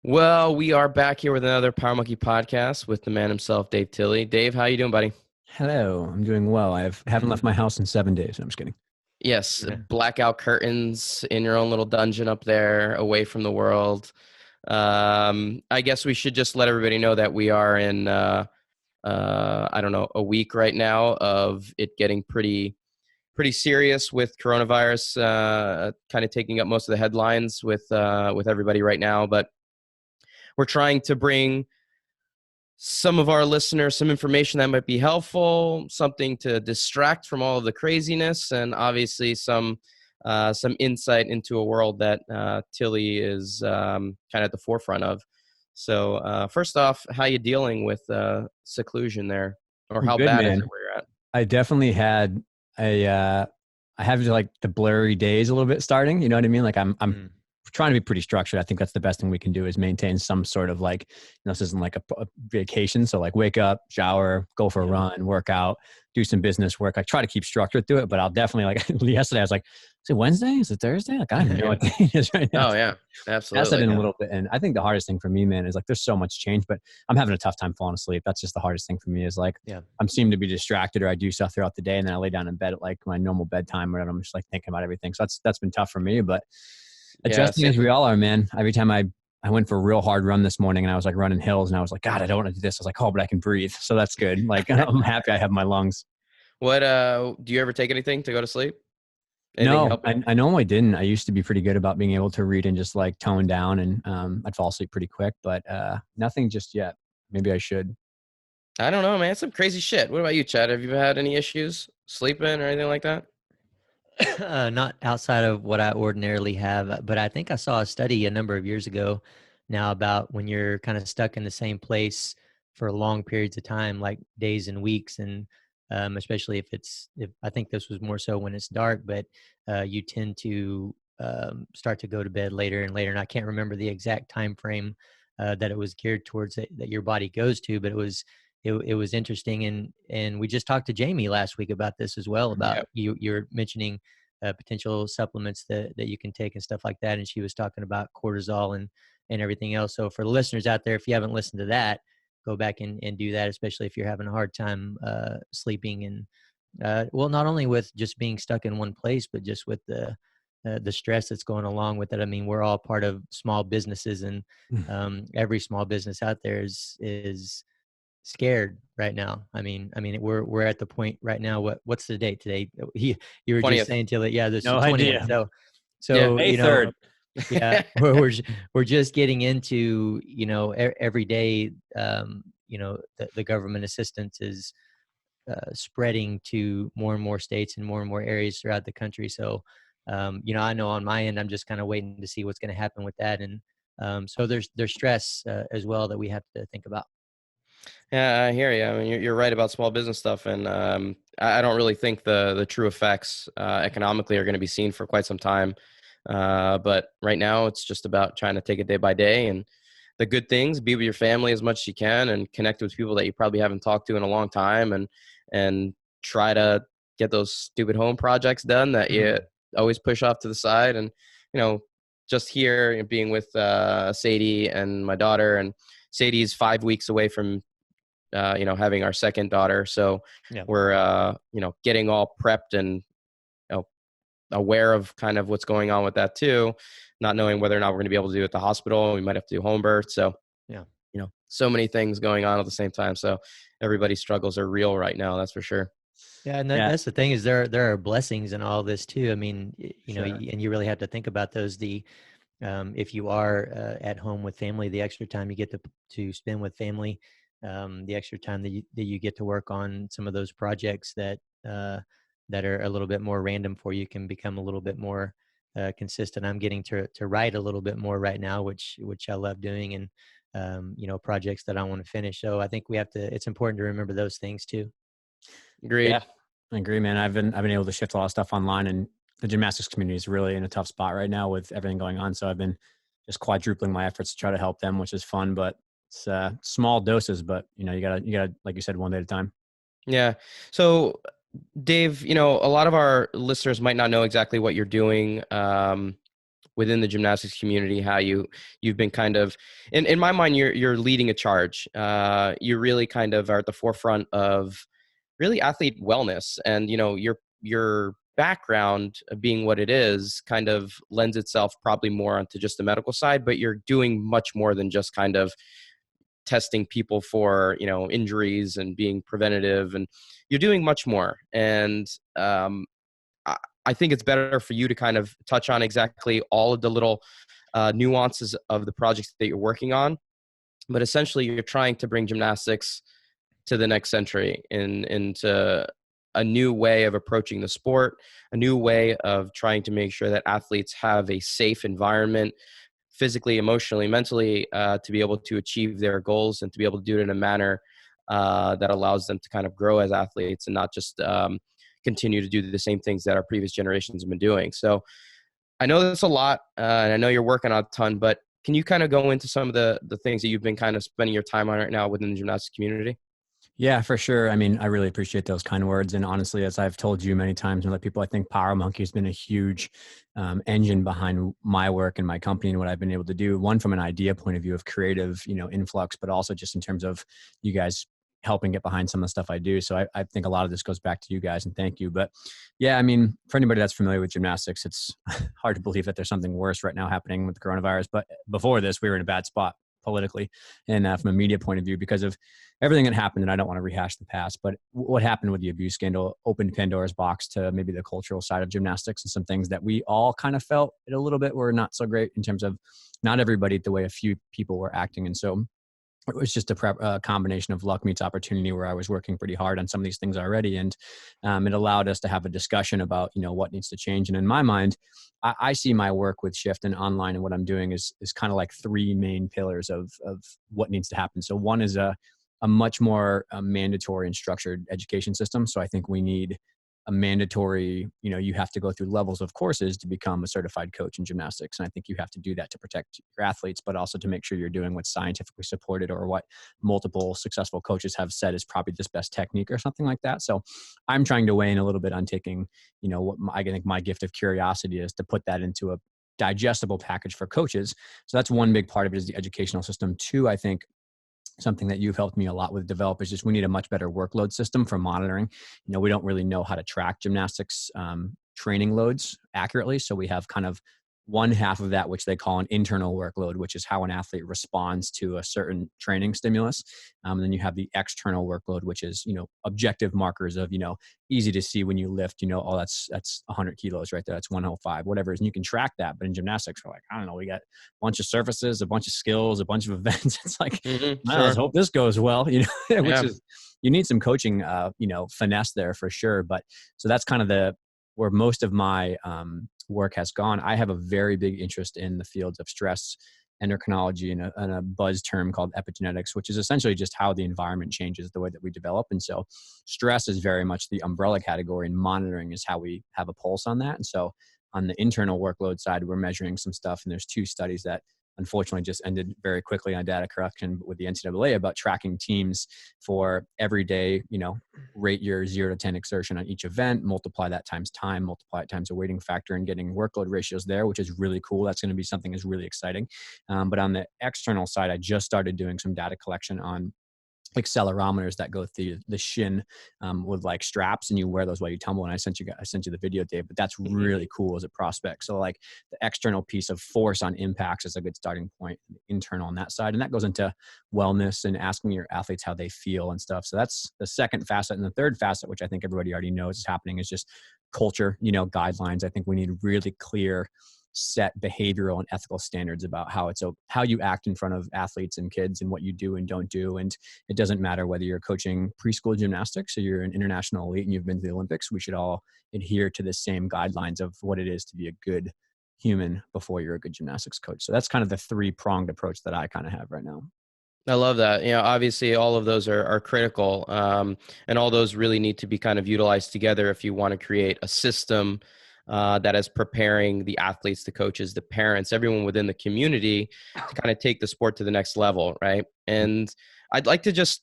Well, we are back here with another Power Monkey podcast with the man himself, Dave Tilley. Dave, how you doing, buddy? Hello, I'm doing well. Haven't left my house in 7 days. I'm just kidding. Yes, Yeah. blackout curtains in your own little dungeon up there, away from the world. I guess we should just let everybody know that we are in, I don't know, a week right now of it getting pretty serious with coronavirus, kind of taking up most of the headlines with everybody right now. But we're trying to bring some of our listeners some information that might be helpful, something to distract from all of the craziness, and obviously some insight into a world that Tilley is kind of at the forefront of. So first off, how you dealing with seclusion there, or I'm how good, bad is man. it where you're at? I definitely had I have like the blurry days a little bit starting. You know what I mean? Like I'm trying to be pretty structured. I think that's the best thing we can do is maintain some sort of like, this isn't like a vacation. So like wake up, shower, go for a run, work out, do some business work. I try to keep structure through it, but I'll definitely like yesterday I was like, is it Wednesday? Is it Thursday? Like I don't even know what day it is right now. Oh yeah, That's absolutely. in a little bit. And I think the hardest thing for me, man, is like there's so much change, but I'm having a tough time falling asleep. That's just the hardest thing for me is like I'm seeming to be distracted or I do stuff throughout the day and then I lay down in bed at like my normal bedtime where I'm just like thinking about everything. So that's been tough for me, but adjusting as we all are, man. Every time I went for a real hard run this morning and I was like running hills and I was like, God, I don't want to do this. I was like, oh, but I can breathe. So that's good. Like I'm happy I have my lungs. What do you ever take anything to go to sleep? Anything No, I normally didn't. I used to be pretty good about being able to read and just like tone down and I'd fall asleep pretty quick, but nothing just yet. Maybe I should. I don't know, man. It's some crazy shit. What about you, Chad? Have you had any issues sleeping or anything like that? Not outside of what I ordinarily have, but I think I saw a study a number of years ago now about when you're kind of stuck in the same place for long periods of time, like days and weeks, and especially if I think this was more so when it's dark, but you tend to start to go to bed later and later. And I can't remember the exact time frame that it was geared towards that your body goes to, but it was interesting. And we just talked to Jamie last week about this as well, about you're mentioning potential supplements that you can take and stuff like that. And she was talking about cortisol and everything else. So for the listeners out there, if you haven't listened to that, go back and do that, especially if you're having a hard time sleeping. And well, not only with just being stuck in one place, but just with the stress that's going along with it. I mean, we're all part of small businesses, and every small business out there is scared right now. I mean, we're at the point right now. What's the date today? You were 20th. just saying till it. Yeah, there's No the 20th. idea. So May 3rd. Yeah, we're just getting into every day. The government assistance is spreading to more and more states and more areas throughout the country. So I know on my end, I'm just kind of waiting to see what's going to happen with that. And so there's stress as well that we have to think about. Yeah, I hear you. I mean, you're right about small business stuff, and I don't really think the true effects economically are going to be seen for quite some time. But right now, it's just about trying to take it day by day, and the good things: be with your family as much as you can, and connect with people that you probably haven't talked to in a long time, and try to get those stupid home projects done that you always push off to the side. And just here being with Sadie and my daughter, and Sadie's 5 weeks away from having our second daughter. So we're, getting all prepped and aware of kind of what's going on with that too, not knowing whether or not we're going to be able to do it at the hospital. We might have to do home birth. So, so many things going on at the same time. So everybody's struggles are real right now. That's for sure. Yeah. And that's the thing is there are blessings in all this too. I mean, and you really have to think about those, if you are at home with family, the extra time you get to spend with family, the extra time that you get to work on some of those projects that are a little bit more random for you can become a little bit more consistent. I'm getting to write a little bit more right now, which I love doing, and projects that I want to finish. So I think it's important to remember those things too. Agreed. Yeah, I agree, man. I've been able to shift a lot of stuff online, and the gymnastics community is really in a tough spot right now with everything going on. So I've been just quadrupling my efforts to try to help them, which is fun, but it's small doses, but you gotta, like you said, one day at a time. Yeah. So Dave, a lot of our listeners might not know exactly what you're doing. within the gymnastics community, how you've been kind of, in my mind, you're leading a charge. You really kind of are at the forefront of really athlete wellness, and your background being what it is kind of lends itself probably more onto just the medical side, but you're doing much more than just kind of testing people for injuries and being preventative, and you're doing much more. And I think it's better for you to kind of touch on exactly all of the little nuances of the projects that you're working on. But essentially, you're trying to bring gymnastics to the next century into a new way of approaching the sport, a new way of trying to make sure that athletes have a safe environment, physically, emotionally, mentally, to be able to achieve their goals and to be able to do it in a manner that allows them to kind of grow as athletes and not just continue to do the same things that our previous generations have been doing. So I know that's a lot, and I know you're working on a ton, but can you kind of go into some of the things that you've been kind of spending your time on right now within the gymnastics community? Yeah, for sure. I mean, I really appreciate those kind words. And honestly, as I've told you many times and other people, I think Power Monkey has been a huge engine behind my work and my company and what I've been able to do. One, from an idea point of view of creative, influx, but also just in terms of you guys helping get behind some of the stuff I do. So I think a lot of this goes back to you guys, and thank you. But yeah, I mean, for anybody that's familiar with gymnastics, it's hard to believe that there's something worse right now happening with the coronavirus. But before this, we were in a bad spot politically and from a media point of view because of everything that happened. And I don't want to rehash the past, but what happened with the abuse scandal opened Pandora's box to maybe the cultural side of gymnastics, and some things that we all kind of felt it a little bit were not so great in terms of not everybody, the way a few people were acting. And so it was just a combination of luck meets opportunity, where I was working pretty hard on some of these things already. And it allowed us to have a discussion about, what needs to change. And in my mind, I see my work with Shift and online and what I'm doing is kind of like three main pillars of what needs to happen. So one is a much more mandatory and structured education system. So I think we need a mandatory, you have to go through levels of courses to become a certified coach in gymnastics. And I think you have to do that to protect your athletes, but also to make sure you're doing what's scientifically supported or what multiple successful coaches have said is probably this best technique or something like that. So I'm trying to weigh in a little bit on taking, what I think my gift of curiosity is to put that into a digestible package for coaches. So that's one big part of it, is the educational system. Two, I think something that you've helped me a lot with develop is just we need a much better workload system for monitoring. We don't really know how to track gymnastics training loads accurately. So we have kind of one half of that, which they call an internal workload, which is how an athlete responds to a certain training stimulus. And then you have the external workload, which is, objective markers of, easy to see when you lift, oh, that's 100 kilos right there. That's 105, whatever it is. And you can track that. But in gymnastics, we're like, I don't know, we got a bunch of surfaces, a bunch of skills, a bunch of events. It's like, let's hope this goes well, which is, you need some coaching, finesse there for sure. But so that's kind of where most of my work has gone. I have a very big interest in the fields of stress, endocrinology, and a buzz term called epigenetics, which is essentially just how the environment changes the way that we develop. And so stress is very much the umbrella category, and monitoring is how we have a pulse on that. And so on the internal workload side, we're measuring some stuff, and there's two studies that unfortunately just ended very quickly on data correction with the NCAA about tracking teams for every day, rate your 0 to 10 exertion on each event, multiply that times time, multiply it times a weighting factor, and getting workload ratios there, which is really cool. That's going to be something that's really exciting. But on the external side, I just started doing some data collection on accelerometers that go through the shin with like straps, and you wear those while you tumble. And I sent you the video, Dave, but that's really cool as a prospect. So like the external piece of force on impacts is a good starting point, internal on that side. And that goes into wellness and asking your athletes how they feel and stuff. So that's the second facet. And the third facet, which I think everybody already knows is happening, is just culture, guidelines. I think we need really clear set behavioral and ethical standards about how you act in front of athletes and kids and what you do and don't do. And it doesn't matter whether you're coaching preschool gymnastics or you're an international elite and you've been to the Olympics. We should all adhere to the same guidelines of what it is to be a good human before you're a good gymnastics coach. So that's kind of the three-pronged approach that I kind of have right now. I love that. Obviously all of those are critical. And all those really need to be kind of utilized together if you want to create a system that is preparing the athletes, the coaches, the parents, everyone within the community to kind of take the sport to the next level, right? And I'd like to just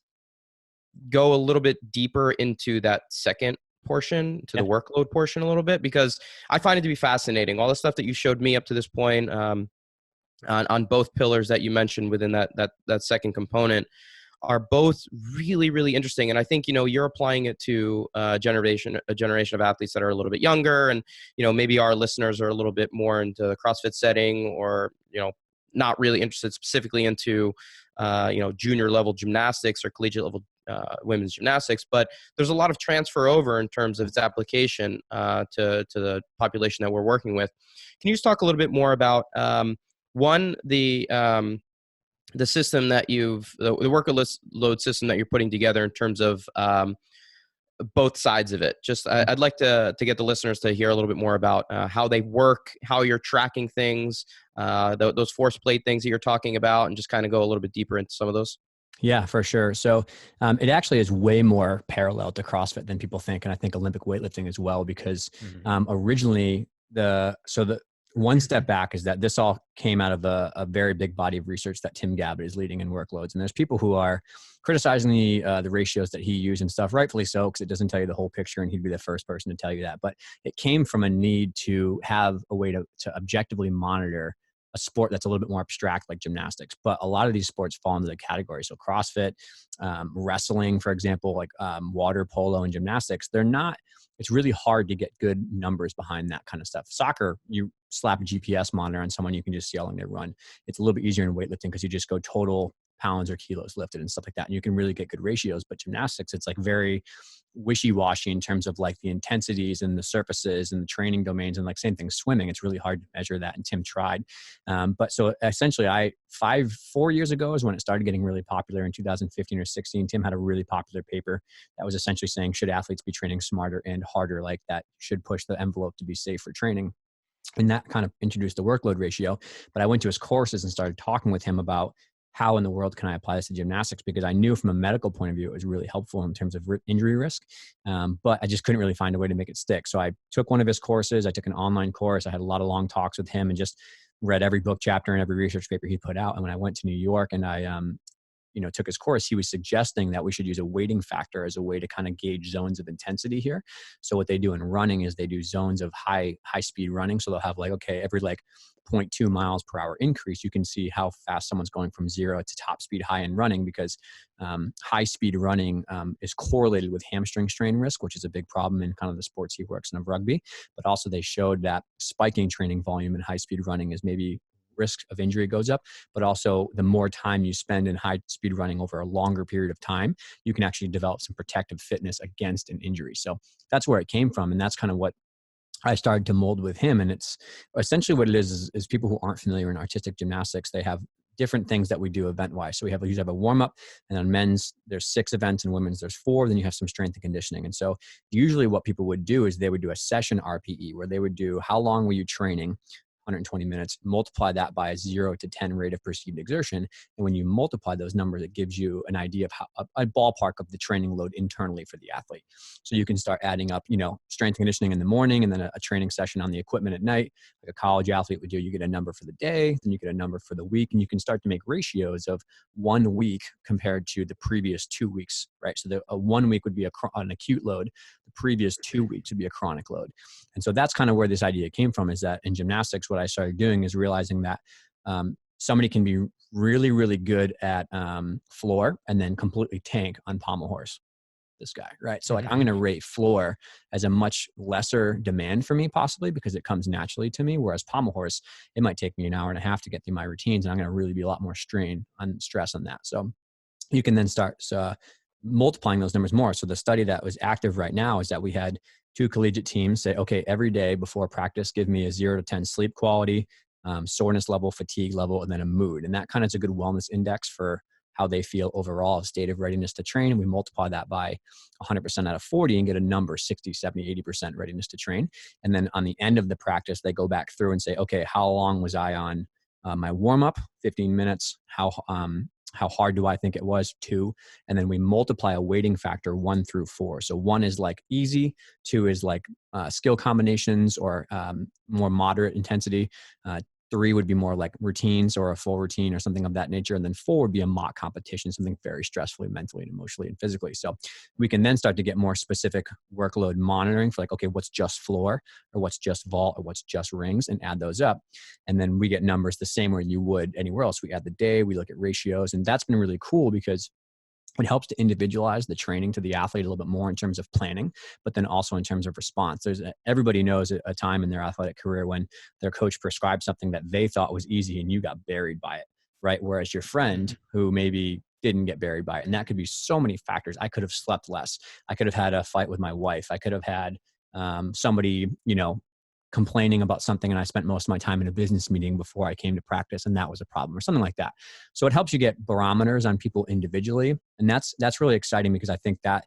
go a little bit deeper into that second portion, to the workload portion a little bit, because I find it to be fascinating. All the stuff that you showed me up to this point, on both pillars that you mentioned within that second component, are both really, really interesting. And I think, you're applying it to a generation of athletes that are a little bit younger, and, maybe our listeners are a little bit more into the CrossFit setting, or, not really interested specifically into, junior level gymnastics or collegiate level women's gymnastics. But there's a lot of transfer over in terms of its application to the population that we're working with. Can you just talk a little bit more about, one, the system that the workload system that you're putting together in terms of both sides of it? Just I'd like to get the listeners to hear a little bit more about how they work, how you're tracking things, those force plate things that you're talking about, and just kind of go a little bit deeper into some of those. Yeah, for sure. So it actually is way more parallel to CrossFit than people think. And I think Olympic weightlifting as well, because originally the one step back is that this all came out of a very big body of research that Tim Gabbett is leading in workloads. And there's people who are criticizing the ratios that he used and stuff, rightfully so, because it doesn't tell you the whole picture, and he'd be the first person to tell you that. But it came from a need to have a way to objectively monitor a sport that's a little bit more abstract, like gymnastics. But a lot of these sports fall into the category. So CrossFit, wrestling, for example, like water polo and gymnastics, it's really hard to get good numbers behind that kind of stuff. Soccer, you slap a GPS monitor on someone, you can just see how long they run. It's a little bit easier in weightlifting because you just go total pounds or kilos lifted and stuff like that. And you can really get good ratios. But gymnastics, it's like very wishy-washy in terms of like the intensities and the surfaces and the training domains, and like same thing swimming. It's really hard to measure that, and Tim tried. But so essentially 4 years ago is when it started getting really popular. In 2015 or 16, Tim had a really popular paper that was essentially saying, should athletes be training smarter and harder, like that should push the envelope to be safe for training. And that kind of introduced the workload ratio. But I went to his courses and started talking with him about how in the world can I apply this to gymnastics? Because I knew from a medical point of view, it was really helpful in terms of injury risk. But I just couldn't really find a way to make it stick. So I took one of his courses. I took an online course. I had a lot of long talks with him and just read every book chapter and every research paper he put out. And when I went to New York and I took his course, he was suggesting that we should use a weighting factor as a way to kind of gauge zones of intensity here. So what they do in running is they do zones of high speed running. So they'll have like, okay, every like 0.2 miles per hour increase, you can see how fast someone's going from 0 to top speed high in running, because high speed running is correlated with hamstring strain risk, which is a big problem in kind of the sports he works in of rugby. But also they showed that spiking training volume in high speed running is maybe risk of injury goes up, but also the more time you spend in high speed running over a longer period of time, you can actually develop some protective fitness against an injury. So that's where it came from. And that's kind of what I started to mold with him. And it's essentially what it is people who aren't familiar in artistic gymnastics, they have different things that we do event-wise. So we usually have a warm-up, and on men's, there's 6 events, and women's, there's 4. Then you have some strength and conditioning. And so usually what people would do is they would do a session RPE, where they would do how long were you training, 120 minutes, multiply that by a 0 to 10 rate of perceived exertion. And when you multiply those numbers, it gives you an idea of how a ballpark of the training load internally for the athlete. So you can start adding up, strength and conditioning in the morning, and then a training session on the equipment at night, like a college athlete would do. You get a number for the day, then you get a number for the week, and you can start to make ratios of 1 week compared to the previous 2 weeks, right? So a 1 week would be an acute load. The previous 2 weeks would be a chronic load. And so that's kind of where this idea came from, is that in gymnastics, what I started doing is realizing that somebody can be really, really good at floor and then completely tank on pommel horse, this guy, right? So like I'm going to rate floor as a much lesser demand for me, possibly because it comes naturally to me. Whereas pommel horse, it might take me an hour and a half to get through my routines, and I'm going to really be a lot more stress on that. So you can then start multiplying those numbers more. So the study that was active right now is that we had 2 collegiate teams say, okay, every day before practice, give me a 0 to 10 sleep quality, soreness level, fatigue level, and then a mood. And that kind of is a good wellness index for how they feel overall, state of readiness to train. And we multiply that by 100% out of 40 and get a number, 60, 70, 80% readiness to train. And then on the end of the practice, they go back through and say, okay, how long was I on my warm-up? 15 minutes. How hard do I think it was? 2. And then we multiply a weighting factor 1 through 4. So 1 is like easy, 2 is like skill combinations or more moderate intensity. 3 would be more like routines or a full routine or something of that nature. And then 4 would be a mock competition, something very stressfully, mentally and emotionally and physically. So we can then start to get more specific workload monitoring for like, okay, what's just floor or what's just vault or what's just rings, and add those up. And then we get numbers the same way you would anywhere else. We add the day, we look at ratios, and that's been really cool because it helps to individualize the training to the athlete a little bit more in terms of planning, but then also in terms of response. Everybody knows a time in their athletic career when their coach prescribed something that they thought was easy and you got buried by it, right? Whereas your friend who maybe didn't get buried by it, and that could be so many factors. I could have slept less. I could have had a fight with my wife. I could have had somebody, complaining about something, and I spent most of my time in a business meeting before I came to practice, and that was a problem or something like that. So it helps you get barometers on people individually. And that's really exciting because I think that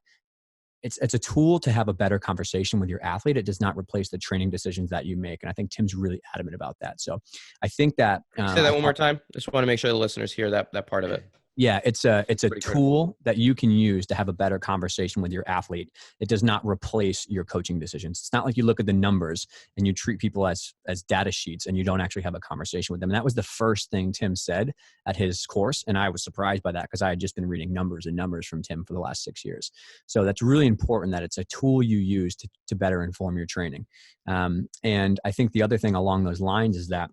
it's a tool to have a better conversation with your athlete. It does not replace the training decisions that you make. And I think Tim's really adamant about that. So I think that say that one more time. Just want to make sure the listeners hear that part of it. Yeah, it's a tool that you can use to have a better conversation with your athlete. It does not replace your coaching decisions. It's not like you look at the numbers and you treat people as data sheets and you don't actually have a conversation with them. And that was the first thing Tim said at his course. And I was surprised by that because I had just been reading numbers and numbers from Tim for the last 6 years. So that's really important that it's a tool you use to better inform your training. And I think the other thing along those lines is that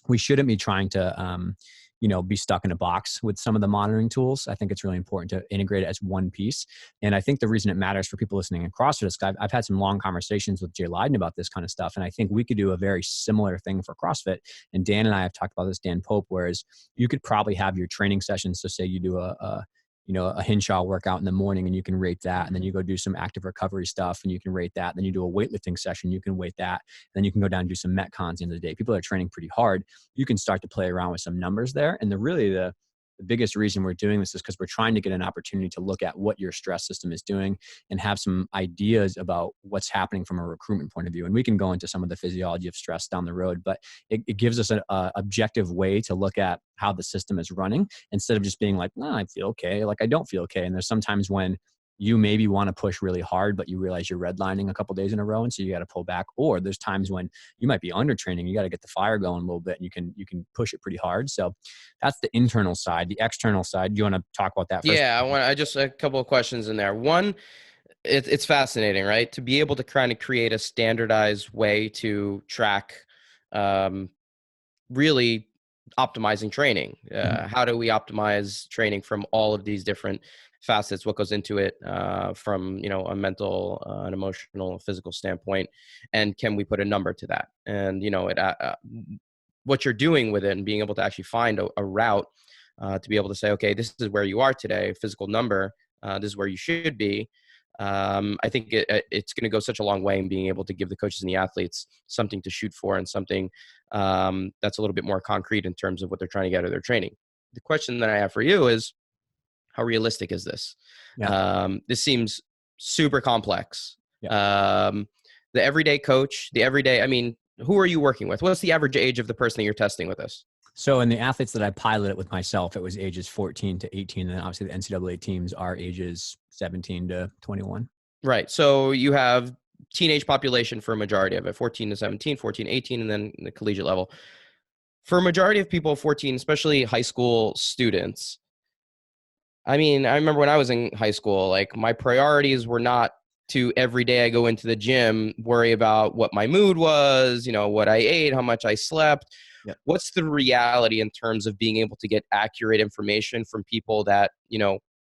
we shouldn't be trying to be stuck in a box with some of the monitoring tools. I think it's really important to integrate it as one piece. And I think the reason it matters for people listening in CrossFit is I've had some long conversations with Jay Leiden about this kind of stuff. And I think we could do a very similar thing for CrossFit. And Dan and I have talked about this, Dan Pope, whereas you could probably have your training sessions. So say you do a Hinshaw workout in the morning and you can rate that. And then you go do some active recovery stuff and you can rate that. Then you do a weightlifting session, you can rate that. Then you can go down and do some Metcons at the end of the day. People are training pretty hard. You can start to play around with some numbers there. And the biggest reason we're doing this is because we're trying to get an opportunity to look at what your stress system is doing and have some ideas about what's happening from a recruitment point of view. And we can go into some of the physiology of stress down the road, but it gives us an objective way to look at how the system is running instead of just being like, no, I feel okay. Like I don't feel okay. And there's sometimes when you maybe want to push really hard, but you realize you're redlining a couple days in a row. And so you got to pull back. Or there's times when you might be under training. You got to get the fire going a little bit and you can push it pretty hard. So that's the internal side. The external side, do you want to talk about that first? Yeah, I just a couple of questions in there. One, it's fascinating, right? To be able to kind of create a standardized way to track really optimizing training. How do we optimize training from all of these different facets? What goes into it from a mental, an emotional, physical standpoint, and can we put a number to that? And what you're doing with it and being able to actually find a route to be able to say, okay, this is where you are today, physical number, this is where you should be. I think it's going to go such a long way in being able to give the coaches and the athletes something to shoot for and something that's a little bit more concrete in terms of what they're trying to get out of their training. The question that I have for you is, how realistic is this? Yeah. This seems super complex. Yeah. The everyday coach, who are you working with? What's the average age of the person that you're testing with this? So in the athletes that I piloted with myself, it was ages 14 to 18. And then obviously the NCAA teams are ages 17 to 21. Right. So you have teenage population for a majority of it, 14 to 17, 14, 18, and then the collegiate level. For a majority of people, 14, especially high school students, I remember when I was in high school, like my priorities were not to every day I go into the gym, worry about what my mood was, what I ate, how much I slept. Yep. What's the reality in terms of being able to get accurate information from people that,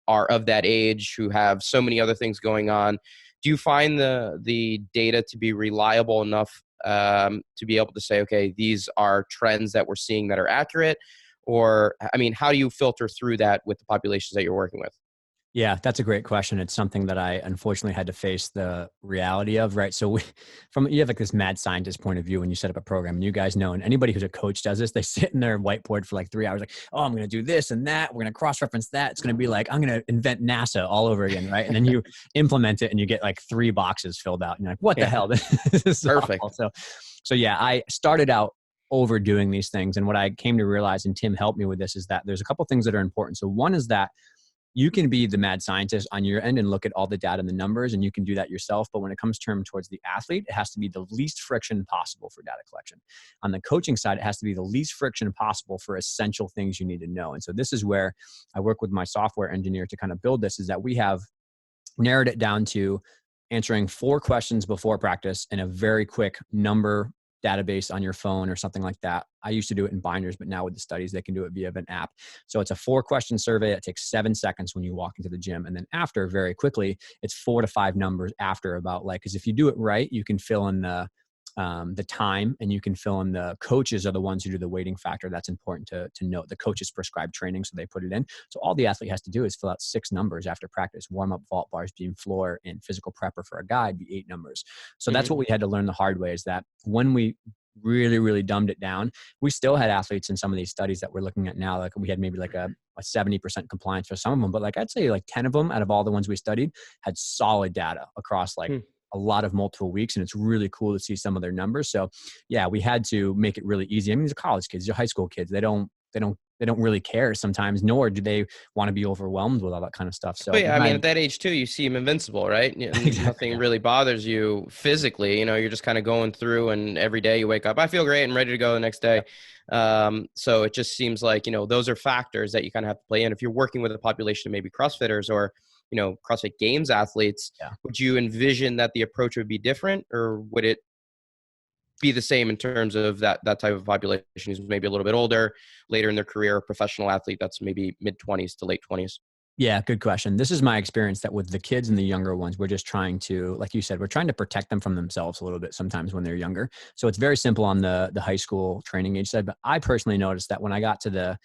are of that age, who have so many other things going on? Do you find the data to be reliable enough to be able to say, okay, these are trends that we're seeing that are accurate? Or, how do you filter through that with the populations that you're working with? Yeah, that's a great question. It's something that I unfortunately had to face the reality of, right? So you have like this mad scientist point of view when you set up a program, and you guys know, and anybody who's a coach does this, they sit in their whiteboard for like 3 hours, like, oh, I'm going to do this and that. We're going to cross-reference that. It's going to be like, I'm going to invent NASA all over again, right? And then you implement it and you get like 3 boxes filled out. And you're like, what the hell? This is perfect. Awful. So yeah, I started out overdoing these things. And what I came to realize, and Tim helped me with this, is that there's a couple things that are important. So one is that you can be the mad scientist on your end and look at all the data and the numbers, and you can do that yourself. But when it comes towards the athlete, it has to be the least friction possible for data collection. On the coaching side, it has to be the least friction possible for essential things you need to know. And so this is where I work with my software engineer to kind of build this, is that we have narrowed it down to answering 4 questions before practice in a very quick number database on your phone or something like that. I used to do it in binders, but now with the studies, they can do it via an app. So it's a 4-question survey that takes 7 seconds when you walk into the gym. And then after, very quickly, it's 4 to 5 numbers after, about like, because if you do it right, you can fill in the time, and you can fill in the coaches are the ones who do the weighting factor. That's important to note. The coaches prescribe training, so they put it in. So all the athlete has to do is fill out 6 numbers after practice: warm up, vault, bars, beam, floor, and physical prepper for a guide be 8 numbers. So that's what we had to learn the hard way, is that when we really, really dumbed it down, we still had athletes in some of these studies that we're looking at now. Like we had maybe like a 70% compliance for some of them, but like I'd say like 10 of them out of all the ones we studied had solid data across like a lot of multiple weeks. And it's really cool to see some of their numbers. So yeah, we had to make it really easy. I mean, these are college kids, these are high school kids. They don't really care sometimes, nor do they want to be overwhelmed with all that kind of stuff. So yeah, I mean, at that age too, you seem invincible, right? Exactly, Nothing really bothers you physically. You're just kind of going through, and every day you wake up, I feel great and ready to go the next day. So it just seems like, those are factors that you kind of have to play in. If you're working with a population of maybe CrossFitters or, CrossFit Games athletes, would you envision that the approach would be different, or would it be the same in terms of that type of population who's maybe a little bit older, later in their career, professional athlete that's maybe mid-20s to late 20s? Yeah, good question. This is my experience, that with the kids and the younger ones, we're just trying to, like you said, we're trying to protect them from themselves a little bit sometimes when they're younger. So it's very simple on the high school training age side. But I personally noticed that when I got to the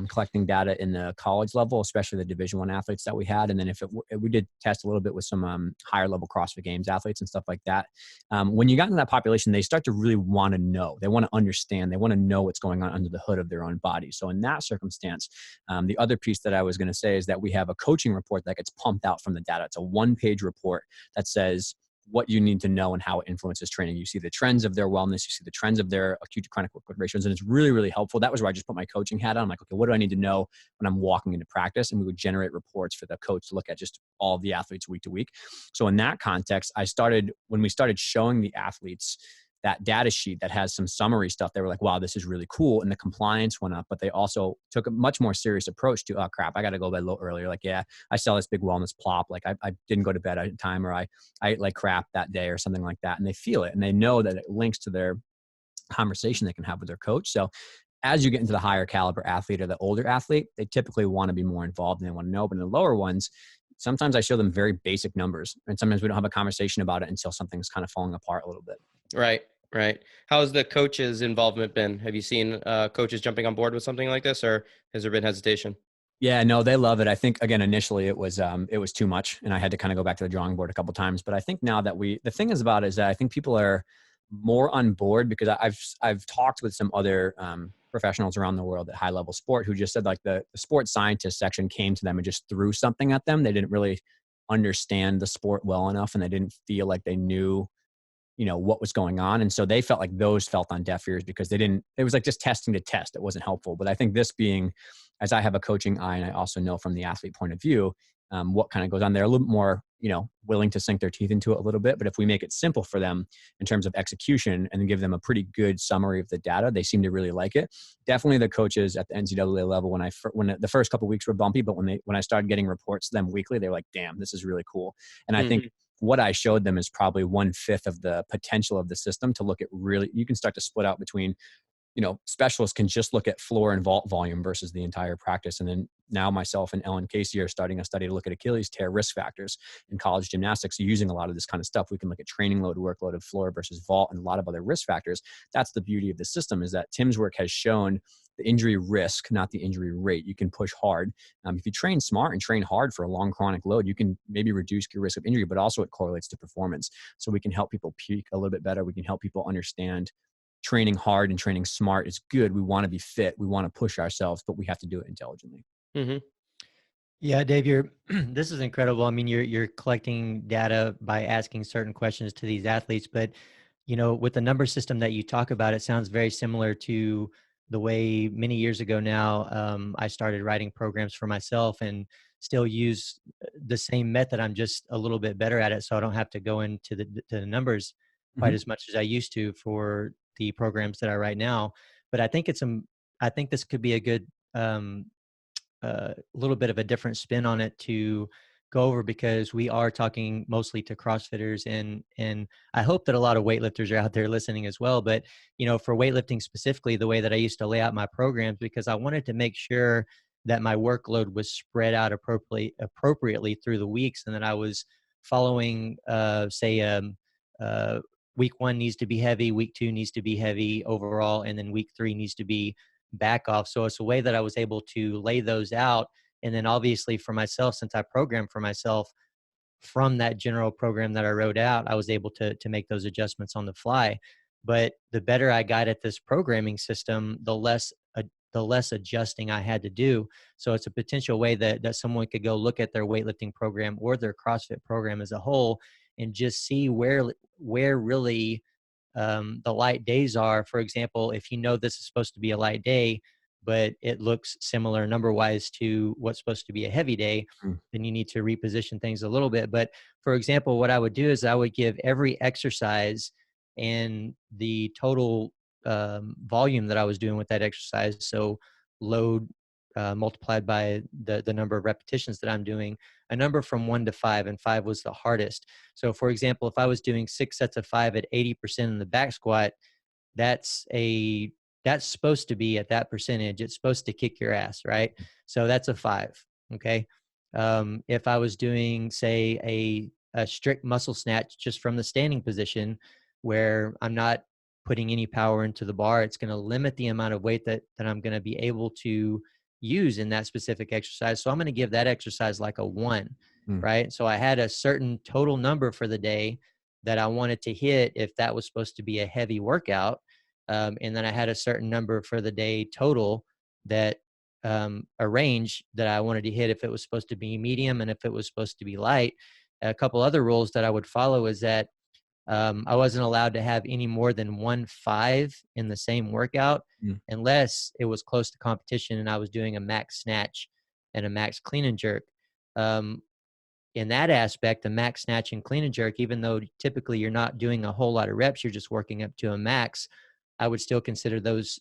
collecting data in the college level, especially the Division I athletes that we had, and then if we did test a little bit with some higher level CrossFit Games athletes and stuff like that. When you got into that population, they start to really want to know. They want to understand. They want to know what's going on under the hood of their own body. So in that circumstance, the other piece that I was going to say is that we have a coaching report that gets pumped out from the data. It's a 1-page report that says what you need to know and how it influences training. You see the trends of their wellness, you see the trends of their acute to chronic workload ratios, and it's really, really helpful. That was where I just put my coaching hat on. I'm like, okay, what do I need to know when I'm walking into practice? And we would generate reports for the coach to look at just all of the athletes week to week. So in that context, when we started showing the athletes that data sheet that has some summary stuff, they were like, wow, this is really cool. And the compliance went up, but they also took a much more serious approach to, oh crap, I got to go to bed a little earlier. Like, yeah, I saw this big wellness plop. Like I didn't go to bed at time, or I ate like crap that day or something like that. And they feel it, and they know that it links to their conversation they can have with their coach. So as you get into the higher caliber athlete or the older athlete, they typically want to be more involved and they want to know. But in the lower ones, sometimes I show them very basic numbers, and sometimes we don't have a conversation about it until something's kind of falling apart a little bit. Right. How's the coaches' involvement been? Have you seen coaches jumping on board with something like this, or has there been hesitation? Yeah, no, they love it. I think, again, initially it was too much, and I had to kind of go back to the drawing board a couple of times. But I think now that the thing is about is that I think people are more on board, because I've talked with some other professionals around the world at high level sport who just said like the sports scientist section came to them and just threw something at them. They didn't really understand the sport well enough, and they didn't feel like they knew what was going on. And so they felt like those felt on deaf ears, because it was like just testing to test. It wasn't helpful. But I think this being, as I have a coaching eye, and I also know from the athlete point of view, what kind of goes on, they're a little bit more, willing to sink their teeth into it a little bit. But if we make it simple for them in terms of execution and give them a pretty good summary of the data, they seem to really like it. Definitely the coaches at the NCAA level, when the first couple of weeks were bumpy, but when I started getting reports to them weekly, they're like, damn, this is really cool. And I think what I showed them is probably 1/5 of the potential of the system to look at. Really, you can start to split out between, specialists can just look at floor and vault volume versus the entire practice. And then now myself and Ellen Casey are starting a study to look at Achilles tear risk factors in college gymnastics. Using a lot of this kind of stuff, we can look at training load, workload of floor versus vault, and a lot of other risk factors. That's the beauty of the system, is that Tim's work has shown the injury risk, not the injury rate. You can push hard. If you train smart and train hard for a long chronic load, you can maybe reduce your risk of injury, but also it correlates to performance. So we can help people peak a little bit better. We can help people understand training hard and training smart is good. We want to be fit. We want to push ourselves, but we have to do it intelligently. Mm-hmm. Yeah, Dave, this is incredible. I mean, you're collecting data by asking certain questions to these athletes, but with the number system that you talk about, it sounds very similar to the way many years ago now, I started writing programs for myself and still use the same method. I'm just a little bit better at it, so I don't have to go into the numbers quite as much as I used to for the programs that I write now. But I think I think this could be a good little bit of a different spin on it to go over, because we are talking mostly to CrossFitters, and I hope that a lot of weightlifters are out there listening as well. But for weightlifting specifically, the way that I used to lay out my programs, because I wanted to make sure that my workload was spread out appropriately through the weeks, and that I was following, week 1 needs to be heavy, week 2 needs to be heavy overall, and then week 3 needs to be back off. So it's a way that I was able to lay those out. And then obviously for myself, since I programmed for myself from that general program that I wrote out, I was able to make those adjustments on the fly. But the better I got at this programming system, the less adjusting I had to do. So it's a potential way that someone could go look at their weightlifting program or their CrossFit program as a whole and just see where really the light days are. For example, if this is supposed to be a light day, but it looks similar number wise to what's supposed to be a heavy day, then you need to reposition things a little bit. But for example, what I would do is I would give every exercise and the total volume that I was doing with that exercise. So load multiplied by the number of repetitions that I'm doing, a number from 1 to 5, and 5 was the hardest. So for example, if I was doing 6 sets of 5 at 80% in the back squat, that's supposed to be at that percentage. It's supposed to kick your ass, right? So that's a 5. Okay. If I was doing, say, a strict muscle snatch just from the standing position, where I'm not putting any power into the bar, it's going to limit the amount of weight that I'm going to be able to use in that specific exercise. So I'm going to give that exercise like a 1, right? So I had a certain total number for the day that I wanted to hit if that was supposed to be a heavy workout. And then I had a certain number for the day total, that a range that I wanted to hit if it was supposed to be medium and if it was supposed to be light. A couple other rules that I would follow is that I wasn't allowed to have any more than 1 5 in the same workout unless it was close to competition and I was doing a max snatch and a max clean and jerk. In that aspect, a max snatch and clean and jerk, even though typically you're not doing a whole lot of reps, you're just working up to a max, I would still consider those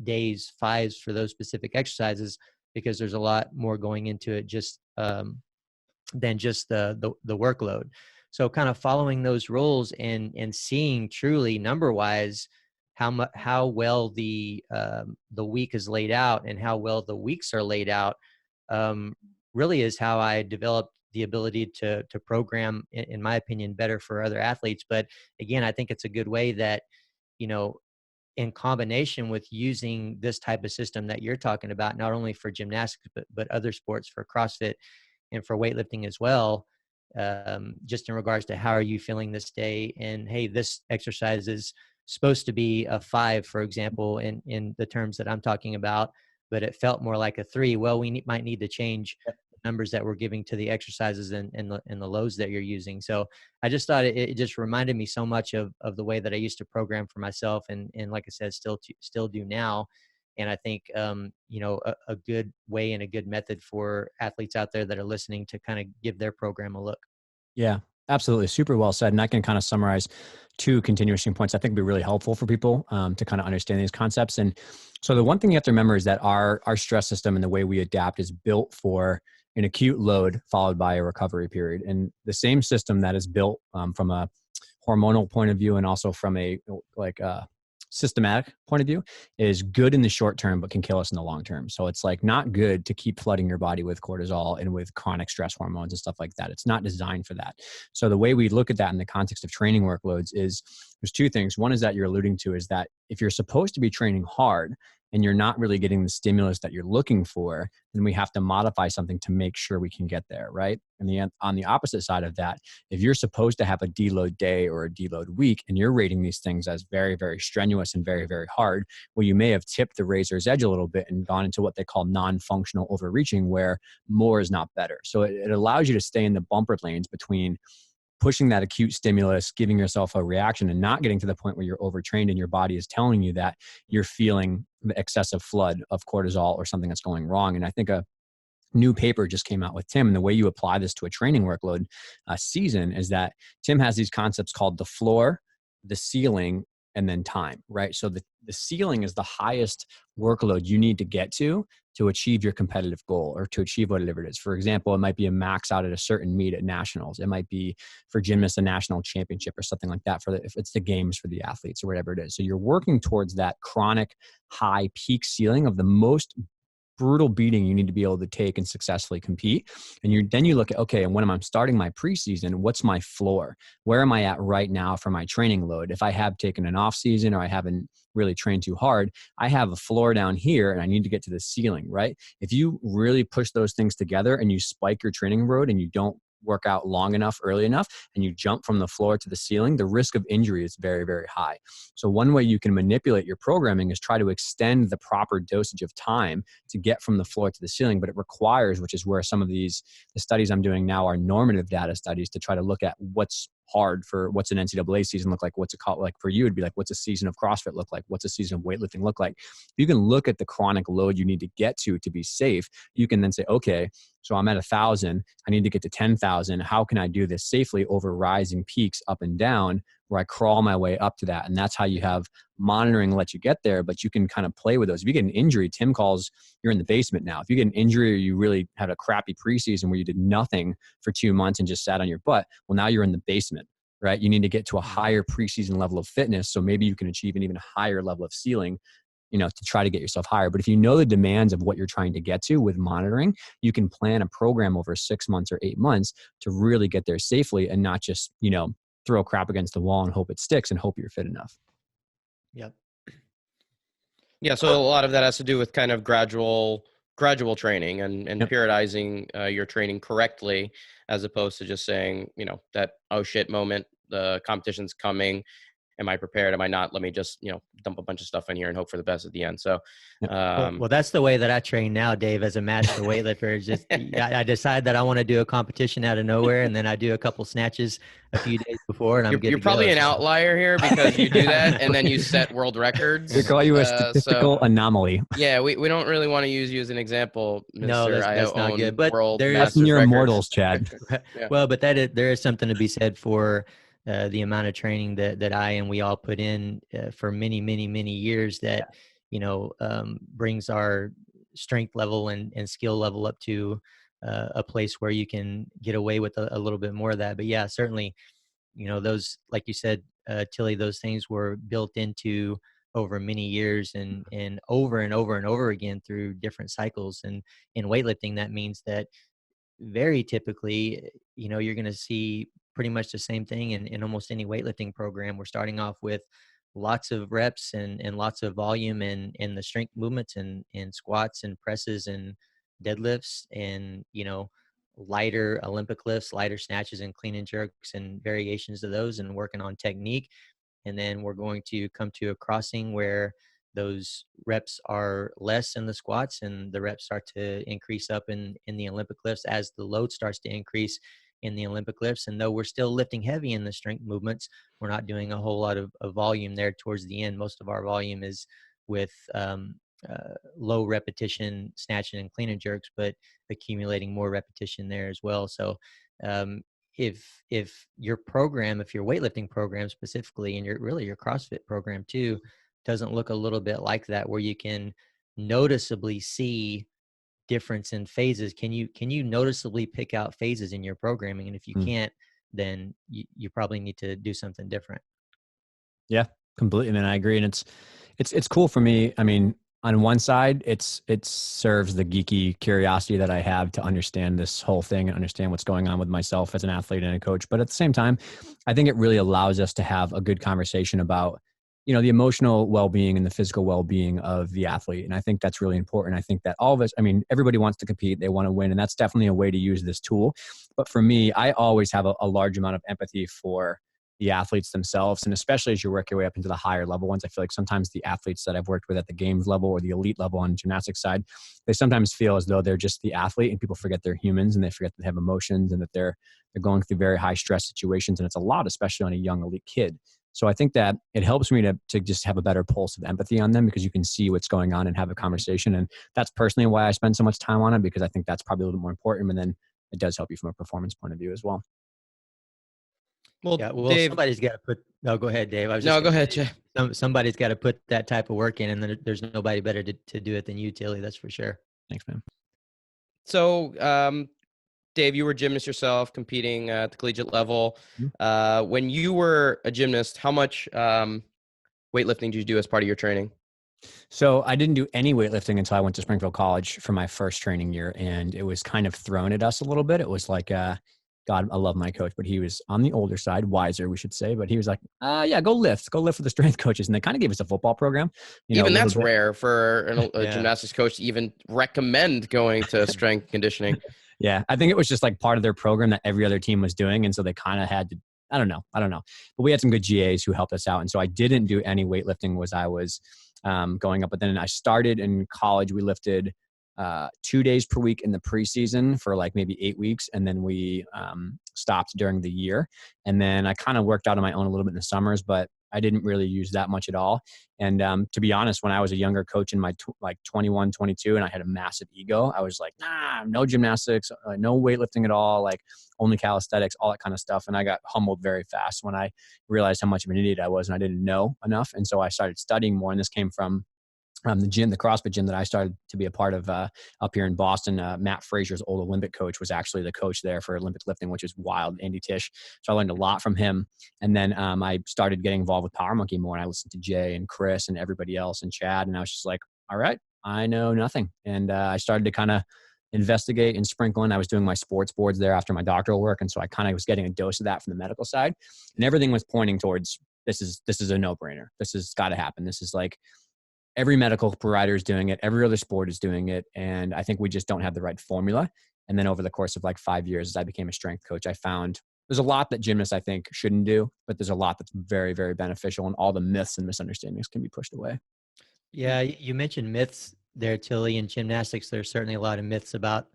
days 5s for those specific exercises, because there's a lot more going into it just than just the workload. So kind of following those rules and seeing truly number wise how well the week is laid out and how well the weeks are laid out really is how I developed the ability to program, in my opinion, better for other athletes. But again, I think it's a good way that, in combination with using this type of system that you're talking about, not only for gymnastics, but other sports, for CrossFit and for weightlifting as well, just in regards to how are you feeling this day, and hey, this exercise is supposed to be a 5, for example, in the terms that I'm talking about, but it felt more like a 3. Well, we might need to change the numbers that we're giving to the exercises and the loads that you're using. So I just thought it just reminded me so much of the way that I used to program for myself, and like I said, still do now. And I think, a good way and a good method for athletes out there that are listening to kind of give their program a look. Yeah, absolutely. Super well said. And I can kind of summarize 2 continuing points I think would be really helpful for people to kind of understand these concepts. And so the one thing you have to remember is that our stress system and the way we adapt is built for an acute load followed by a recovery period. And the same system that is built from a hormonal point of view and also from a systematic point of view is good in the short term, but can kill us in the long term. So it's like not good to keep flooding your body with cortisol and with chronic stress hormones and stuff like that. It's not designed for that. So the way we look at that in the context of training workloads is there's 2 things. One is that you're alluding to is that if you're supposed to be training hard and you're not really getting the stimulus that you're looking for, then we have to modify something to make sure we can get there, right? And on the opposite side of that, if you're supposed to have a deload day or a deload week and you're rating these things as very, very strenuous and very, very hard, well, you may have tipped the razor's edge a little bit and gone into what they call non-functional overreaching, where more is not better. So it allows you to stay in the bumper lanes between pushing that acute stimulus, giving yourself a reaction, and not getting to the point where you're overtrained and your body is telling you that you're feeling the excessive flood of cortisol or something that's going wrong. And I think a new paper just came out with Tim, and the way you apply this to a training workload season is that Tim has these concepts called the floor, the ceiling, and then time, right? So the ceiling is the highest workload you need to get to achieve your competitive goal or to achieve whatever it is. For example, it might be a max out at a certain meet at nationals. It might be for gymnasts, a national championship or something like that, if it's the games for the athletes or whatever it is. So you're working towards that chronic high peak ceiling of the most brutal beating you need to be able to take and successfully compete. And then you look at, okay, and when I'm starting my preseason, what's my floor? Where am I at right now for my training load? If I have taken an off season or I haven't really trained too hard, I have a floor down here and I need to get to the ceiling, right? If you really push those things together and you spike your training load and you don't work out long enough, early enough, and you jump from the floor to the ceiling, the risk of injury is very, very high. So one way you can manipulate your programming is try to extend the proper dosage of time to get from the floor to the ceiling. But it requires, which is where some of the studies I'm doing now are normative data studies to try to look at what's hard for what's an NCAA season look like, what's it called, like for you, it'd be like, what's a season of CrossFit look like? What's a season of weightlifting look like? You can look at the chronic load you need to get to be safe. You can then say, okay, so I'm at 1,000. I need to get to 10,000. How can I do this safely over rising peaks up and down where I crawl my way up to that? And that's how you have monitoring let you get there, but you can kind of play with those. If you get an injury, Tim calls you're in the basement now. If you get an injury or you really had a crappy preseason where you did nothing for 2 months and just sat on your butt, well, now you're in the basement, right? You need to get to a higher preseason level of fitness. So maybe you can achieve an even higher level of ceiling, to try to get yourself higher. But if you know the demands of what you're trying to get to with monitoring, you can plan a program over 6 months or 8 months to really get there safely and not just, throw crap against the wall and hope it sticks and hope you're fit enough. Yep. Yeah. So a lot of that has to do with kind of gradual training and Yep. periodizing your training correctly, as opposed to just saying, that, oh shit moment, the competition's coming. Am I prepared? Am I not? Let me just, dump a bunch of stuff in here and hope for the best at the end. So, well, that's the way that I train now, Dave, as a master weightlifter. Is just I decide that I want to do a competition out of nowhere, and then I do a couple snatches a few days before, and I'm good. You're probably an outlier here because you do that, and then you set world records. We call you a statistical anomaly. Yeah, we don't really want to use you as an example, Mr. No, that's not good. But that's in your immortals, Chad. Yeah. Well, but there is something to be said for the amount of training that I and we all put in for many, many, many years that, brings our strength level and skill level up to a place where you can get away with a little bit more of that. But yeah, certainly, those, like you said, Tilley, those things were built into over many years and over and over and over again through different cycles. And in weightlifting, that means that very typically, you're going to see pretty much the same thing in almost any weightlifting program. We're starting off with lots of reps and lots of volume and the strength movements and squats and presses and deadlifts and, lighter Olympic lifts, lighter snatches and clean and jerks and variations of those and working on technique. And then we're going to come to a crossing where those reps are less in the squats and the reps start to increase up in the Olympic lifts as the load starts to increase in the Olympic lifts. And though we're still lifting heavy in the strength movements, we're not doing a whole lot of volume there towards the end. Most of our volume is with low repetition snatching and clean and jerks, but accumulating more repetition there as well. So if your program, if your weightlifting program specifically, and your CrossFit program too, doesn't look a little bit like that, where you can noticeably see difference in phases, can you noticeably pick out phases in your programming? And if you can't, then you probably need to do something different. Yeah, completely. And I agree. And it's cool for me. I mean, on one side, it serves the geeky curiosity that I have to understand this whole thing and understand what's going on with myself as an athlete and a coach. But at the same time, I think it really allows us to have a good conversation about, the emotional well-being and the physical well-being of the athlete. And I think that's really important. I think that all of us, everybody wants to compete, they want to win, and that's definitely a way to use this tool. But for me, I always have a large amount of empathy for the athletes themselves. And especially as you work your way up into the higher level ones, I feel like sometimes the athletes that I've worked with at the games level or the elite level on the gymnastics side, they sometimes feel as though they're just the athlete, and people forget they're humans, and they forget that they have emotions, and that they're going through very high stress situations. And it's a lot, especially on a young elite kid. So I think that it helps me to just have a better pulse of empathy on them, because you can see what's going on and have a conversation. And that's personally why I spend so much time on it, because I think that's probably a little bit more important. And then it does help you from a performance point of view as well. Well, Yeah, well, Dave, somebody's got to put. No, go ahead, Dave. I was no, just go gonna ahead, say, Jay. somebody's got to put that type of work in, and then there's nobody better to do it than you, Tilley. That's for sure. Thanks, man. So, Dave, you were a gymnast yourself, competing at the collegiate level. When you were a gymnast, how much weightlifting did you do as part of your training? So I didn't do any weightlifting until I went to Springfield College for my first training year. And it was kind of thrown at us a little bit. It was like, God, I love my coach, but he was on the older side, wiser, we should say. But he was like, yeah, go lift with the strength coaches. And they kind of gave us a football program. Even that's rare for a gymnastics coach to even recommend going to strength conditioning. Yeah, I think it was just like part of their program that every other team was doing. And so they kind of had to, I don't know. But we had some good GAs who helped us out. And so I didn't do any weightlifting as I was going up. But then I started in college. We lifted 2 days per week in the preseason for like maybe 8 weeks. And then we stopped during the year. And then I kind of worked out on my own a little bit in the summers, but I didn't really use that much at all. And to be honest, when I was a younger coach in my 21, 22, and I had a massive ego, I was like, nah, no gymnastics, no weightlifting at all, like only calisthenics, all that kind of stuff. And I got humbled very fast when I realized how much of an idiot I was and I didn't know enough. And so I started studying more. And this came from the CrossFit gym that I started to be a part of up here in Boston. Matt Fraser's old Olympic coach was actually the coach there for Olympic lifting, which is wild, Andy Tisch. So I learned a lot from him. And then I started getting involved with Power Monkey more. And I listened to Jay and Chris and everybody else and Chad. And I was just like, all right, I know nothing. And I started to kind of investigate and sprinkle in. I was doing my sports boards there after my doctoral work. And so I kind of was getting a dose of that from the medical side. And everything was pointing towards this is a no-brainer. This has got to happen. This is like, every medical provider is doing it. Every other sport is doing it. And I think we just don't have the right formula. And then over the course of like 5 years, as I became a strength coach, I found there's a lot that gymnasts, I think, shouldn't do, but there's a lot that's very, very beneficial, and all the myths and misunderstandings can be pushed away. Yeah, you mentioned myths there, Tilley. In gymnastics, there's certainly a lot of myths about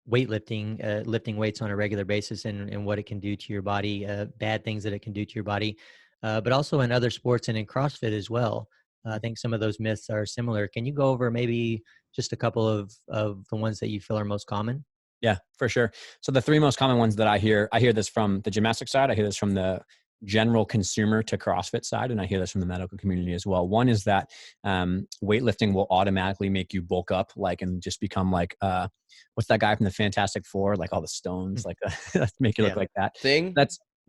weightlifting, lifting weights on a regular basis and what it can do to your body, bad things that it can do to your body, but also in other sports and in CrossFit as well. I think some of those myths are similar. Can you go over maybe just a couple of the ones that you feel are most common? Yeah, for sure. So the three most common ones that I hear this from the gymnastics side. I hear this from the general consumer to CrossFit side. And I hear this from the medical community as well. One is that weightlifting will automatically make you bulk up, like, and just become like, what's that guy from the Fantastic Four? Like all the stones, like make you look like that. Thing?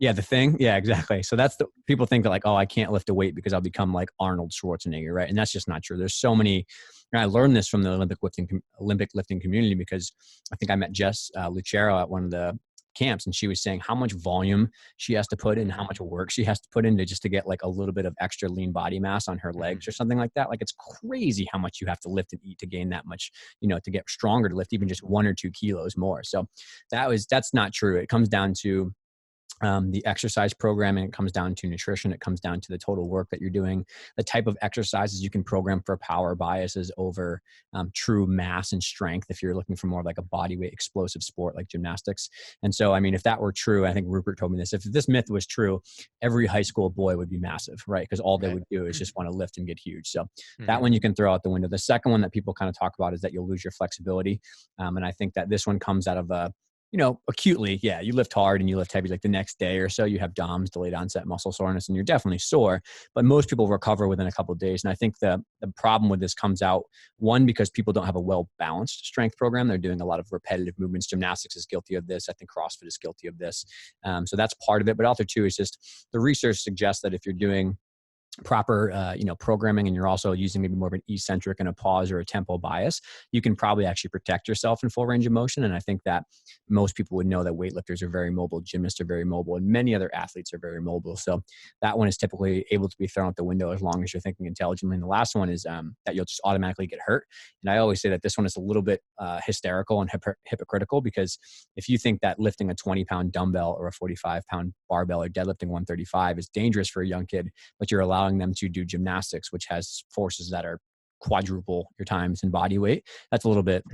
Yeah, the thing. Yeah, exactly. So that's people think that like, oh, I can't lift a weight because I'll become like Arnold Schwarzenegger, right? And that's just not true. There's so many, and I learned this from the Olympic lifting community, because I think I met Jess Lucero at one of the camps, and she was saying how much volume she has to put in, how much work she has to put in to get like a little bit of extra lean body mass on her legs or something like that. Like, it's crazy how much you have to lift and eat to gain that much, to get stronger, to lift even just 1 or 2 kilos more. So that's not true. It comes down to the exercise programming. It comes down to nutrition. It comes down to the total work that you're doing, the type of exercises you can program for power biases over true mass and strength if you're looking for more like a body weight explosive sport like gymnastics. And so, I mean, if that were true, I think Rupert told me this, if this myth was true, every high school boy would be massive, right? Because all they would do is just want to lift and get huge. So that one you can throw out the window. The second one that people kind of talk about is that you'll lose your flexibility. And I think that this one comes out of acutely, yeah, you lift hard and you lift heavy, like the next day or so you have DOMS, delayed onset muscle soreness, and you're definitely sore, but most people recover within a couple of days. And I think the problem with this comes out, one, because people don't have a well-balanced strength program. They're doing a lot of repetitive movements. Gymnastics is guilty of this. I think CrossFit is guilty of this. So that's part of it. But also too, is just the research suggests that if you're doing proper, programming, and you're also using maybe more of an eccentric and a pause or a tempo bias, you can probably actually protect yourself in full range of motion. And I think that most people would know that weightlifters are very mobile, gymnasts are very mobile, and many other athletes are very mobile. So that one is typically able to be thrown out the window as long as you're thinking intelligently. And the last one is that you'll just automatically get hurt. And I always say that this one is a little bit hysterical and hypocritical, because if you think that lifting a 20-pound dumbbell or a 45-pound barbell or deadlifting 135 is dangerous for a young kid, but you're allowing them to do gymnastics, which has forces that are quadruple your times in body weight, that's a little bit,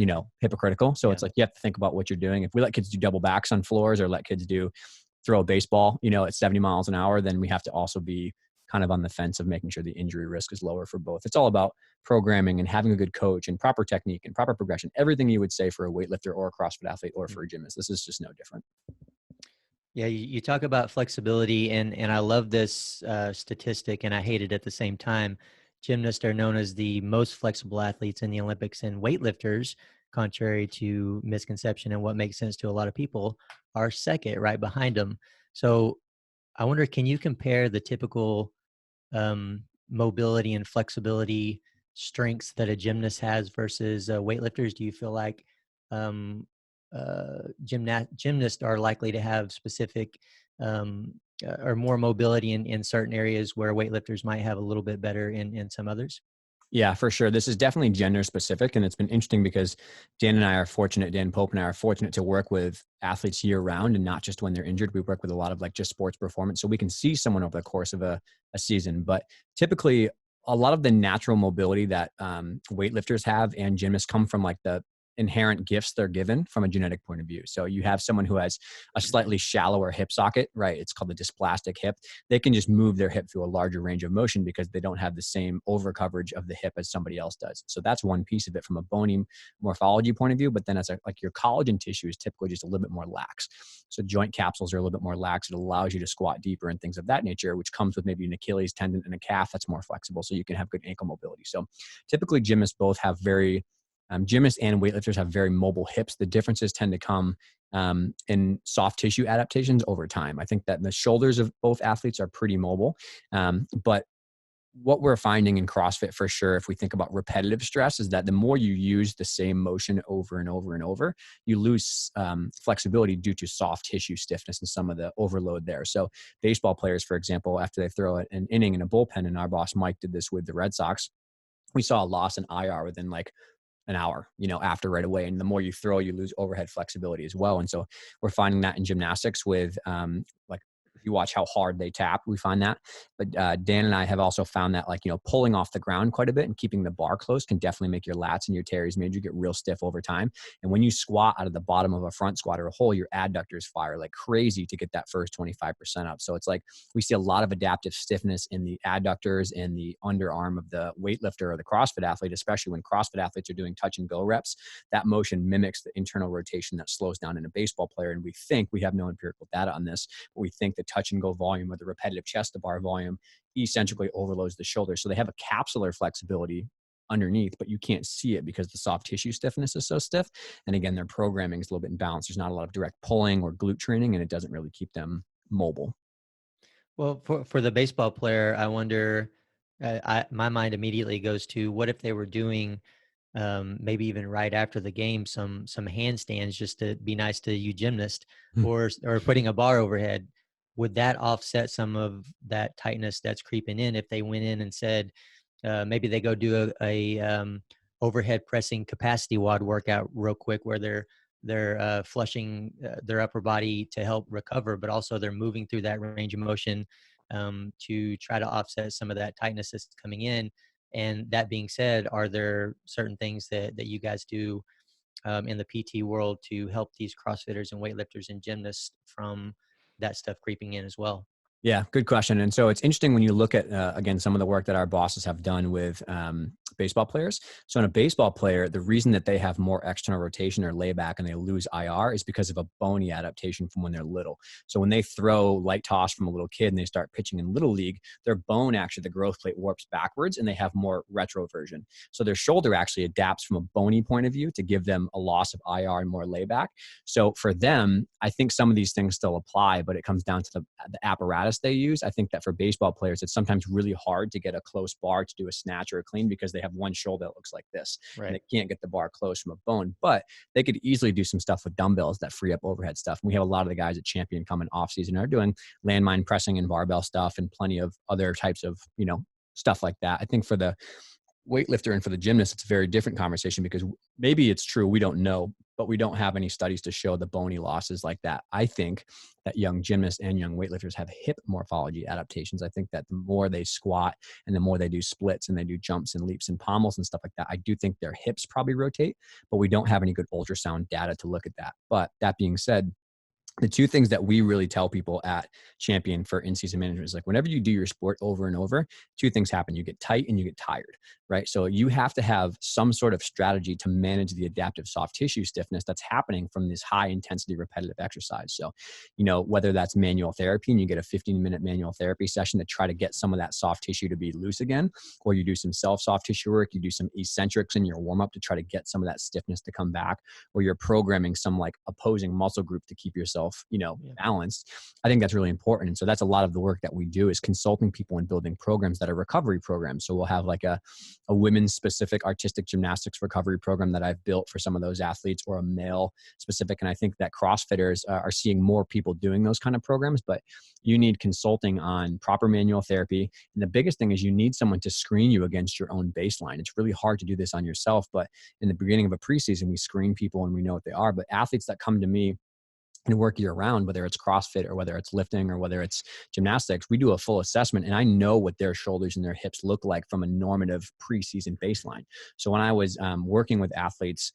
hypocritical. So it's like, you have to think about what you're doing. If we let kids do double backs on floors, or let kids throw a baseball, at 70 miles an hour, then we have to also be kind of on the fence of making sure the injury risk is lower for both. It's all about programming and having a good coach and proper technique and proper progression, everything you would say for a weightlifter or a CrossFit athlete or for a gymnast. This is just no different. Yeah, you talk about flexibility, and I love this statistic, and I hate it at the same time. Gymnasts are known as the most flexible athletes in the Olympics, and weightlifters, contrary to misconception and what makes sense to a lot of people, are second, right behind them. So I wonder, can you compare the typical mobility and flexibility strengths that a gymnast has versus weightlifters? Do you feel like gymnasts are likely to have specific or more mobility in certain areas, where weightlifters might have a little bit better in some others? Yeah, for sure. This is definitely gender specific. And it's been interesting because Dan Pope and I are fortunate to work with athletes year round and not just when they're injured. We work with a lot of just sports performance. So we can see someone over the course of a season. But typically, a lot of the natural mobility that weightlifters have and gymnasts come from the inherent gifts they're given from a genetic point of view. So you have someone who has a slightly shallower hip socket, right? It's called the dysplastic hip. They can just move their hip through a larger range of motion because they don't have the same over coverage of the hip as somebody else does. So that's one piece of it from a bony morphology point of view. But then as your collagen tissue is typically just a little bit more lax. So joint capsules are a little bit more lax. It allows you to squat deeper and things of that nature, which comes with maybe an Achilles tendon and a calf that's more flexible. So you can have good ankle mobility. So typically gymnasts gymnasts and weightlifters have very mobile hips. The differences tend to come in soft tissue adaptations over time. I think that the shoulders of both athletes are pretty mobile. But what we're finding in CrossFit for sure, if we think about repetitive stress, is that the more you use the same motion over and over and over, you lose flexibility due to soft tissue stiffness and some of the overload there. So baseball players, for example, after they throw an inning in a bullpen, and our boss Mike did this with the Red Sox, we saw a loss in IR within an hour, after right away. And the more you throw, you lose overhead flexibility as well. And so we're finding that in gymnastics with if you watch how hard they tap, we find that. But Dan and I have also found that pulling off the ground quite a bit and keeping the bar close can definitely make your lats and your teres major get real stiff over time. And when you squat out of the bottom of a front squat or a hole, your adductors fire like crazy to get that first 25% up. So it's we see a lot of adaptive stiffness in the adductors and the underarm of the weightlifter or the CrossFit athlete, especially when CrossFit athletes are doing touch and go reps. That motion mimics the internal rotation that slows down in a baseball player. And we have no empirical data on this, but we think the touch and go volume or the repetitive chest to bar volume eccentrically overloads the shoulder. So they have a capsular flexibility underneath, but you can't see it because the soft tissue stiffness is so stiff. And again, their programming is a little bit imbalanced. There's not a lot of direct pulling or glute training, and it doesn't really keep them mobile. Well, for the baseball player, I wonder, my mind immediately goes to, what if they were doing maybe even right after the game, some handstands just to be nice to you gymnast, or putting a bar overhead. Would that offset some of that tightness that's creeping in if they went in and said, maybe they go do a overhead pressing capacity WOD workout real quick, where they're flushing their upper body to help recover, but also they're moving through that range of motion to try to offset some of that tightness that's coming in. And that being said, are there certain things that you guys do in the PT world to help these CrossFitters and weightlifters and gymnasts from that stuff creeping in as well? Yeah, good question. And so it's interesting when you look at, again, some of the work that our bosses have done with baseball players. So in a baseball player, the reason that they have more external rotation or layback and they lose IR is because of a bony adaptation from when they're little. So when they throw light toss from a little kid and they start pitching in little league, their bone actually, the growth plate warps backwards and they have more retroversion. So their shoulder actually adapts from a bony point of view to give them a loss of IR and more layback. So for them, I think some of these things still apply, but it comes down to the apparatus they use. I think that for baseball players, it's sometimes really hard to get a close bar to do a snatch or a clean because they have one shoulder that looks like this. Right. And they can't get the bar close from a bone, but they could easily do some stuff with dumbbells that free up overhead stuff. And we have a lot of the guys at Champion coming off season are doing landmine pressing and barbell stuff and plenty of other types of, stuff like that. I think for the weightlifter and for the gymnast, it's a very different conversation because maybe it's true. We don't know, but we don't have any studies to show the bony losses like that. I think that young gymnasts and young weightlifters have hip morphology adaptations. I think that the more they squat and the more they do splits and they do jumps and leaps and pommels and stuff like that, I do think their hips probably rotate, but we don't have any good ultrasound data to look at that. But that being said, the two things that we really tell people at Champion for in-season management is like, whenever you do your sport over and over, two things happen. You get tight and you get tired, right? So you have to have some sort of strategy to manage the adaptive soft tissue stiffness that's happening from this high intensity repetitive exercise. So, whether that's manual therapy and you get a 15-minute manual therapy session to try to get some of that soft tissue to be loose again, or you do some self-soft tissue work, you do some eccentrics in your warm-up to try to get some of that stiffness to come back, or you're programming some like opposing muscle group to keep yourself balanced. I think that's really important. And so that's a lot of the work that we do is consulting people and building programs that are recovery programs. So we'll have like a women's specific artistic gymnastics recovery program that I've built for some of those athletes, or a male specific. And I think that CrossFitters are seeing more people doing those kind of programs, but you need consulting on proper manual therapy. And the biggest thing is you need someone to screen you against your own baseline. It's really hard to do this on yourself, but in the beginning of a preseason, we screen people and we know what they are. But athletes that come to me and work year round, whether it's CrossFit or whether it's lifting or whether it's gymnastics, we do a full assessment and I know what their shoulders and their hips look like from a normative preseason baseline. So when I was working with athletes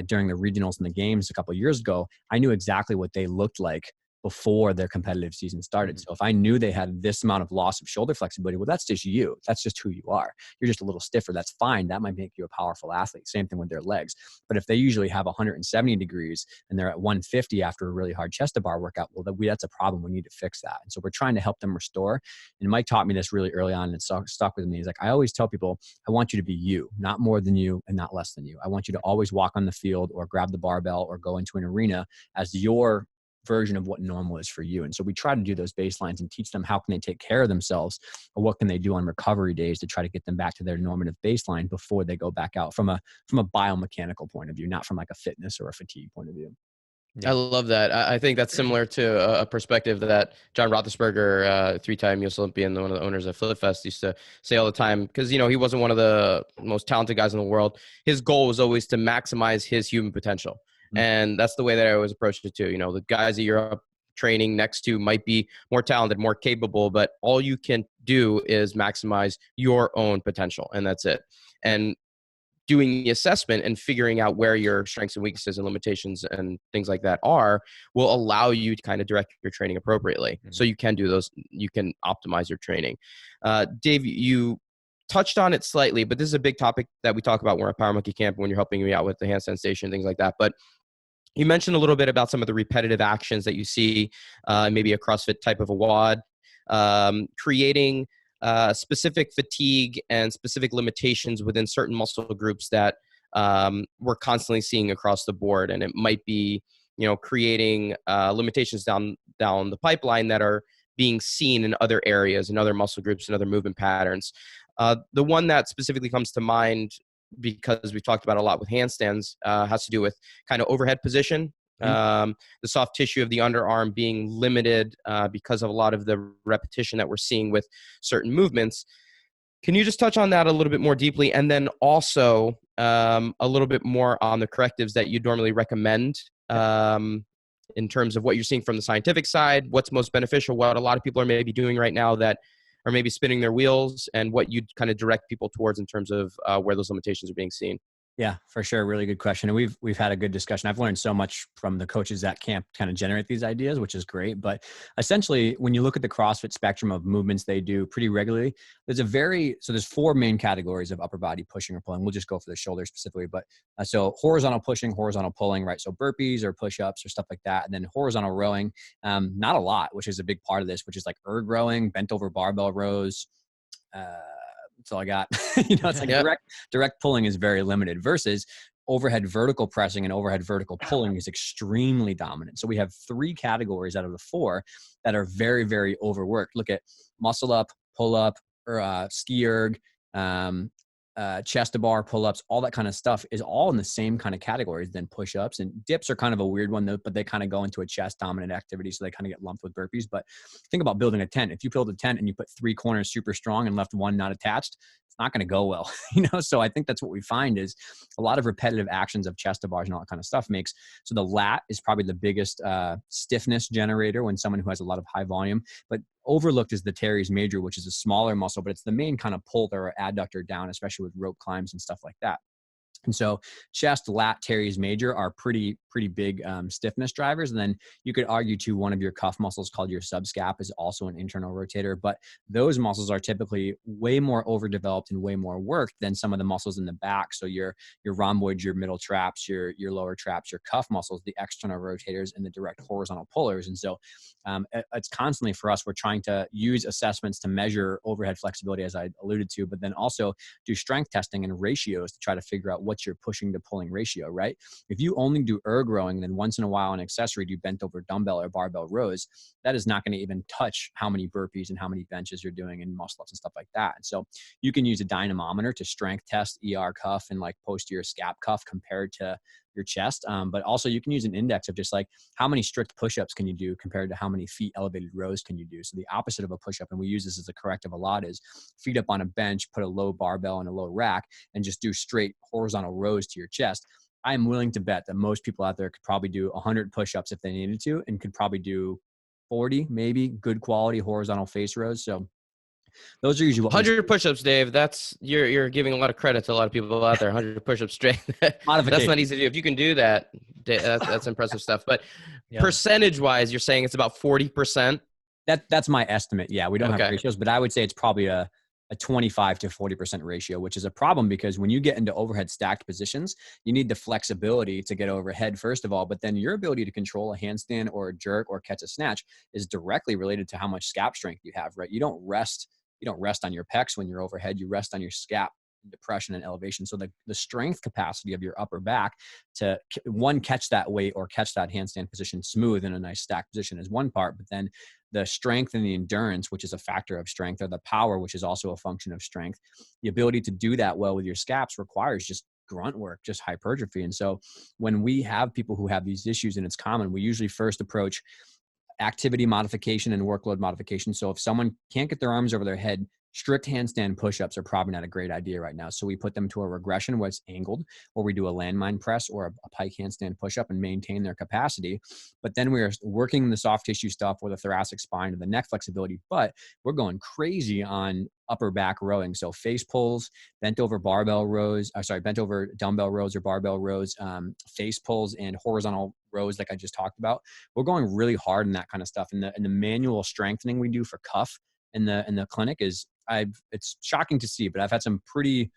during the regionals and the games a couple of years ago, I knew exactly what they looked like before their competitive season started. So if I knew they had this amount of loss of shoulder flexibility, well, that's just you. That's just who you are. You're just a little stiffer. That's fine. That might make you a powerful athlete. Same thing with their legs. But if they usually have 170 degrees and they're at 150 after a really hard chest to bar workout, well, that's a problem. We need to fix that. And so we're trying to help them restore. And Mike taught me this really early on and it stuck with me. He's like, I always tell people, I want you to be you, not more than you and not less than you. I want you to always walk on the field or grab the barbell or go into an arena as your version of what normal is for you. And so we try to do those baselines and teach them how can they take care of themselves or what can they do on recovery days to try to get them back to their normative baseline before they go back out from a biomechanical point of view, not from like a fitness or a fatigue point of view. Yeah. I love that. I think that's similar to a perspective that John Roethlisberger, three-time U.S. Olympian, one of the owners of Flip Fest, used to say all the time, because, he wasn't one of the most talented guys in the world. His goal was always to maximize his human potential. And that's the way that I always approached it too. The guys that you're up training next to might be more talented, more capable, but all you can do is maximize your own potential. And that's it. And doing the assessment and figuring out where your strengths and weaknesses and limitations and things like that will allow you to kind of direct your training appropriately. So you can do those, you can optimize your training. Dave, you touched on it slightly, but this is a big topic that we talk about when we're at Power Monkey Camp, when you're helping me out with the handstand station, things like that. But you mentioned a little bit about some of the repetitive actions that you see, maybe a CrossFit type of a WOD, creating specific fatigue and specific limitations within certain muscle groups that we're constantly seeing across the board. And it might be, creating limitations down the pipeline that are being seen in other areas, in other muscle groups, and other movement patterns. The one that specifically comes to mind, because we've talked about a lot with handstands, has to do with kind of overhead position. The soft tissue of the underarm being limited because of a lot of the repetition that we're seeing with certain movements. Can you just touch on that a little bit more deeply? And then also a little bit more on the correctives that you'd normally recommend in terms of what you're seeing from the scientific side, what's most beneficial, what a lot of people are maybe doing right now that are maybe spinning their wheels, and what you'd kind of direct people towards in terms of where those limitations are being seen. Yeah, for sure. Really good question. And we've had a good discussion. I've learned so much from the coaches at camp kind of generate these ideas, which is great. But essentially, when you look at the CrossFit spectrum of movements they do pretty regularly, there's 4 main categories of upper body pushing or pulling. We'll just go for the shoulder specifically. But so horizontal pushing, horizontal pulling, right? So burpees or push-ups or stuff like that. And then horizontal rowing, not a lot, which is a big part of this, which is like erg rowing, bent over barbell rows, that's all I got. It's like Yep. direct pulling is very limited versus overhead vertical pressing and overhead vertical pulling is extremely dominant. So we have 3 categories out of the 4 that are very, very overworked. Look at muscle up, pull up, or ski erg, chest to bar, pull-ups, all that kind of stuff is all in the same kind of categories than push-ups. And dips are kind of a weird one though, but they kind of go into a chest dominant activity. So they kind of get lumped with burpees. But think about building a tent. If you build a tent and you put 3 corners super strong and left 1 not attached, it's not going to go well, So I think that's what we find is a lot of repetitive actions of chest to bars and all that kind of stuff makes. So the lat is probably the biggest stiffness generator when someone who has a lot of high volume, but overlooked is the teres major, which is a smaller muscle, but it's the main kind of puller or adductor down, especially with rope climbs and stuff like that. And so chest, lat, teres major are pretty big stiffness drivers. And then you could argue too, one of your cuff muscles called your subscap is also an internal rotator, but those muscles are typically way more overdeveloped and way more worked than some of the muscles in the back. So your rhomboids, your middle traps, your lower traps, your cuff muscles, the external rotators, and the direct horizontal pullers. And so it's constantly for us, we're trying to use assessments to measure overhead flexibility, as I alluded to, but then also do strength testing and ratios to try to figure out what's your pushing to pulling ratio, right? If you only do erg rowing, then once in a while an accessory do bent over dumbbell or barbell rows, that is not going to even touch how many burpees and how many benches you're doing and muscle ups and stuff like that. And so you can use a dynamometer to strength test ER cuff and like posterior scap cuff compared to your chest. But also you can use an index of just like how many strict push-ups can you do compared to how many feet elevated rows can you do. So the opposite of a push-up, and we use this as a corrective a lot, is feet up on a bench, put a low barbell and a low rack and just do straight horizontal rows to your chest. I am willing to bet that most people out there could probably do 100 push-ups if they needed to, and could probably do 40, maybe good quality horizontal face rows. So those are usually what 100 push-ups, Dave. That's you're giving a lot of credit to a lot of people out there. 100 push-ups straight. That's not easy to do. If you can do that, that's impressive stuff. But percentage-wise, you're saying it's about 40%. That's my estimate. Yeah, we don't have ratios, but I would say it's probably a 25 to 40% ratio, which is a problem because when you get into overhead stacked positions, you need the flexibility to get overhead, first of all, but then your ability to control a handstand or a jerk or catch a snatch is directly related to how much scap strength you have, right? You don't rest on your pecs when you're overhead, you rest on your scap, depression and elevation. So the strength capacity of your upper back to catch that weight or catch that handstand position smooth in a nice stacked position is one part, but then the strength and the endurance, which is a factor of strength, or the power, which is also a function of strength, the ability to do that well with your scaps requires just grunt work, just hypertrophy. And so when we have people who have these issues, and it's common, we usually first approach activity modification and workload modification. So if someone can't get their arms over their head, strict handstand push-ups are probably not a great idea right now. So we put them to a regression where it's angled, or we do a landmine press or a pike handstand push-up and maintain their capacity. But then we're working the soft tissue stuff or the thoracic spine or the neck flexibility, but we're going crazy on upper back rowing. So face pulls, bent over dumbbell rows or barbell rows, face pulls and horizontal rows like I just talked about. We're going really hard in that kind of stuff. And the manual strengthening we do for cuff in the clinic is, it's shocking to see, but I've had some pretty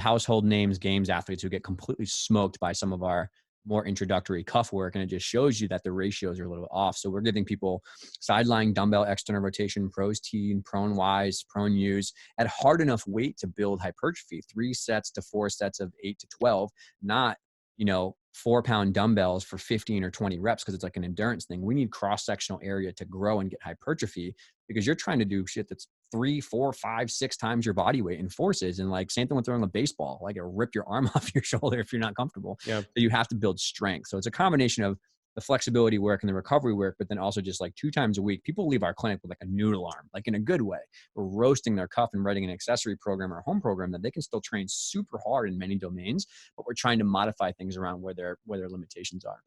household names, games athletes who get completely smoked by some of our more introductory cuff work. And it just shows you that the ratios are a little off. So we're giving people side-lying dumbbell external rotation, pros T, prone Ys, prone Us at hard enough weight to build hypertrophy, 3 sets to 4 sets of 8 to 12, not, 4-pound dumbbells for 15 or 20 reps because it's like an endurance thing. We need cross-sectional area to grow and get hypertrophy because you're trying to do shit that's 3, 4, 5, 6 times your body weight in forces. And like same thing with throwing a baseball, like it'll rip your arm off your shoulder if you're not comfortable. Yeah. So you have to build strength. So it's a combination of the flexibility work and the recovery work, but then also just like 2 times a week, people leave our clinic with like a noodle arm, like in a good way. We're roasting their cuff and writing an accessory program or a home program that they can still train super hard in many domains, but we're trying to modify things around where their limitations are.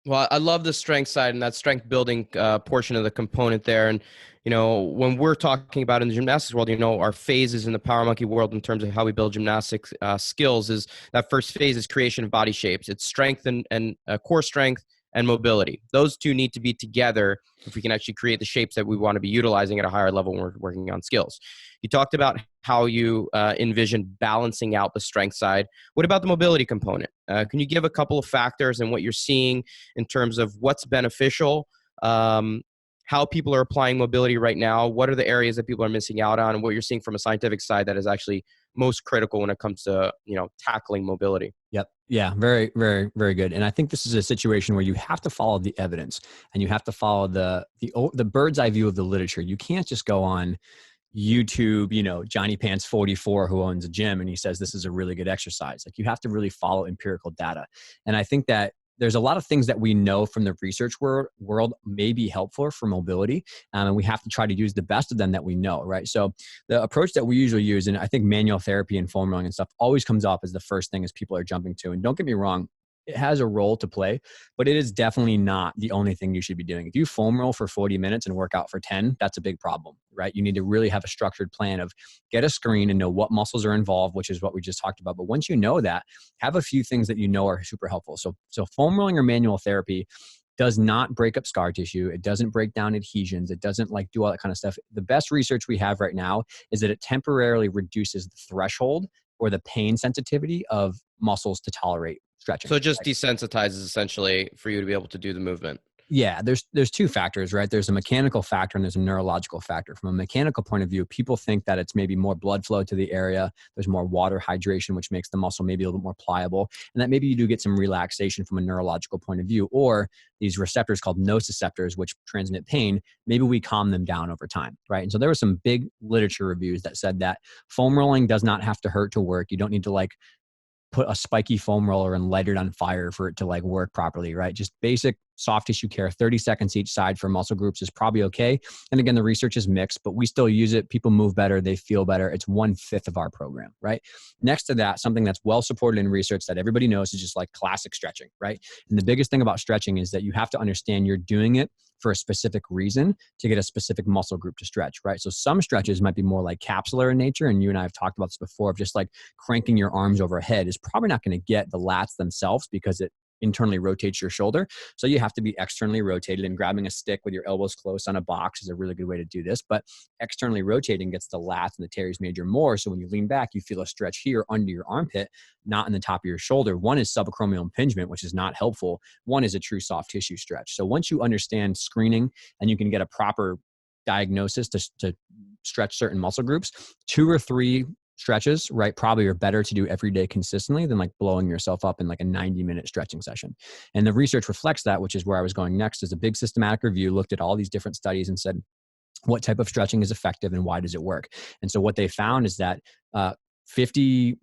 Well, I love the strength side and that strength building portion of the component there. And, when we're talking about in the gymnastics world, our phases in the Power Monkey world in terms of how we build gymnastics skills is that first phase is creation of body shapes. It's strength and core strength and mobility. Those two need to be together if we can actually create the shapes that we want to be utilizing at a higher level when we're working on skills. You talked about how you envision balancing out the strength side. What about the mobility component? Can you give a couple of factors and what you're seeing in terms of what's beneficial, how people are applying mobility right now, what are the areas that people are missing out on, and what you're seeing from a scientific side that is actually most critical when it comes to, tackling mobility? Yep. Yeah. Very, very, very good. And I think this is a situation where you have to follow the evidence and you have to follow the bird's eye view of the literature. You can't just go on YouTube, Johnny Pants 44 who owns a gym and he says this is a really good exercise. Like, you have to really follow empirical data. And I think that there's a lot of things that we know from the research world may be helpful for mobility. And we have to try to use the best of them that we know, right? So the approach that we usually use, and I think manual therapy and foam rolling and stuff always comes up as the first thing as people are jumping to. And don't get me wrong, it has a role to play, but it is definitely not the only thing you should be doing. If you foam roll for 40 minutes and work out for 10, that's a big problem, right? You need to really have a structured plan of get a screen and know what muscles are involved, which is what we just talked about. But once you know that, have a few things that you know are super helpful. So foam rolling or manual therapy does not break up scar tissue. It doesn't break down adhesions. It doesn't do all that kind of stuff. The best research we have right now is that it temporarily reduces the threshold or the pain sensitivity of muscles to tolerate stretching. So it just desensitizes essentially for you to be able to do the movement. Yeah, there's two factors, right? There's a mechanical factor and there's a neurological factor. From a mechanical point of view, people think that it's maybe more blood flow to the area. There's more water hydration, which makes the muscle maybe a little bit more pliable. And that maybe you do get some relaxation from a neurological point of view, or these receptors called nociceptors, which transmit pain, maybe we calm them down over time, right? And so there were some big literature reviews that said that foam rolling does not have to hurt to work. You don't need to put a spiky foam roller and light it on fire for it to work properly, right? Just basic soft tissue care, 30 seconds each side for muscle groups is probably okay. And again, the research is mixed, but we still use it. People move better. They feel better. It's 1/5 of our program, right? Next to that, something that's well supported in research that everybody knows is just classic stretching, right? And the biggest thing about stretching is that you have to understand you're doing it for a specific reason to get a specific muscle group to stretch, right? So some stretches might be more capsular in nature. And you and I have talked about this before of just cranking your arms overhead is probably not going to get the lats themselves because it internally rotates your shoulder. So you have to be externally rotated, and grabbing a stick with your elbows close on a box is a really good way to do this. But externally rotating gets the lats and the teres major more. So when you lean back, you feel a stretch here under your armpit, not in the top of your shoulder. One is subacromial impingement, which is not helpful. One is a true soft tissue stretch. So once you understand screening and you can get a proper diagnosis to stretch certain muscle groups, 2 or 3 stretches, right, probably are better to do every day consistently than blowing yourself up in a 90-minute stretching session. And the research reflects that, which is where I was going next, is a big systematic review, looked at all these different studies and said, what type of stretching is effective and why does it work? And so what they found is that 30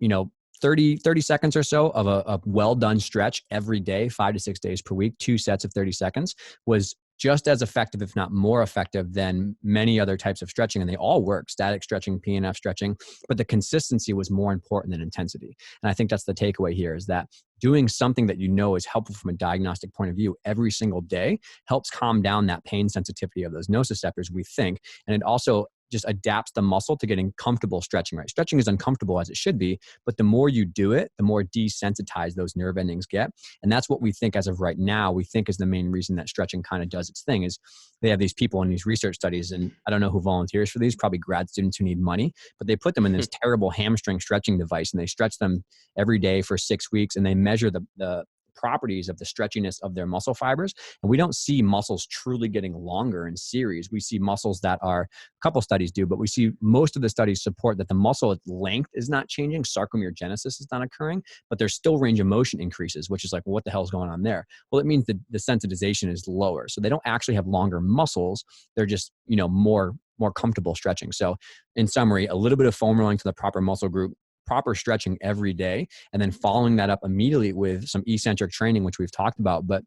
seconds or so of a well-done stretch every day, 5 to 6 days per week, 2 sets of 30 seconds was just as effective, if not more effective than many other types of stretching. And they all work, static stretching, PNF stretching, but the consistency was more important than intensity. And I think that's the takeaway here, is that doing something that you know is helpful from a diagnostic point of view every single day helps calm down that pain sensitivity of those nociceptors, we think. And it also just adapts the muscle to getting comfortable stretching, right? Stretching is uncomfortable as it should be, but the more you do it, the more desensitized those nerve endings get. And that's what we think as of right now, we think is the main reason that stretching kind of does its thing, is they have these people in these research studies, and I don't know who volunteers for these, probably grad students who need money, but they put them in this terrible hamstring stretching device and they stretch them every day for 6 weeks, and they measure the properties of the stretchiness of their muscle fibers. And we don't see muscles truly getting longer in series. We see muscles that are, a couple studies do, but we see most of the studies support that the muscle length is not changing. Sarcomere-genesis is not occurring, but there's still range of motion increases, which is well, what the hell is going on there? Well, it means that the sensitization is lower. So they don't actually have longer muscles. They're just, more comfortable stretching. So in summary, a little bit of foam rolling to the proper muscle group, proper stretching every day, and then following that up immediately with some eccentric training, which we've talked about. But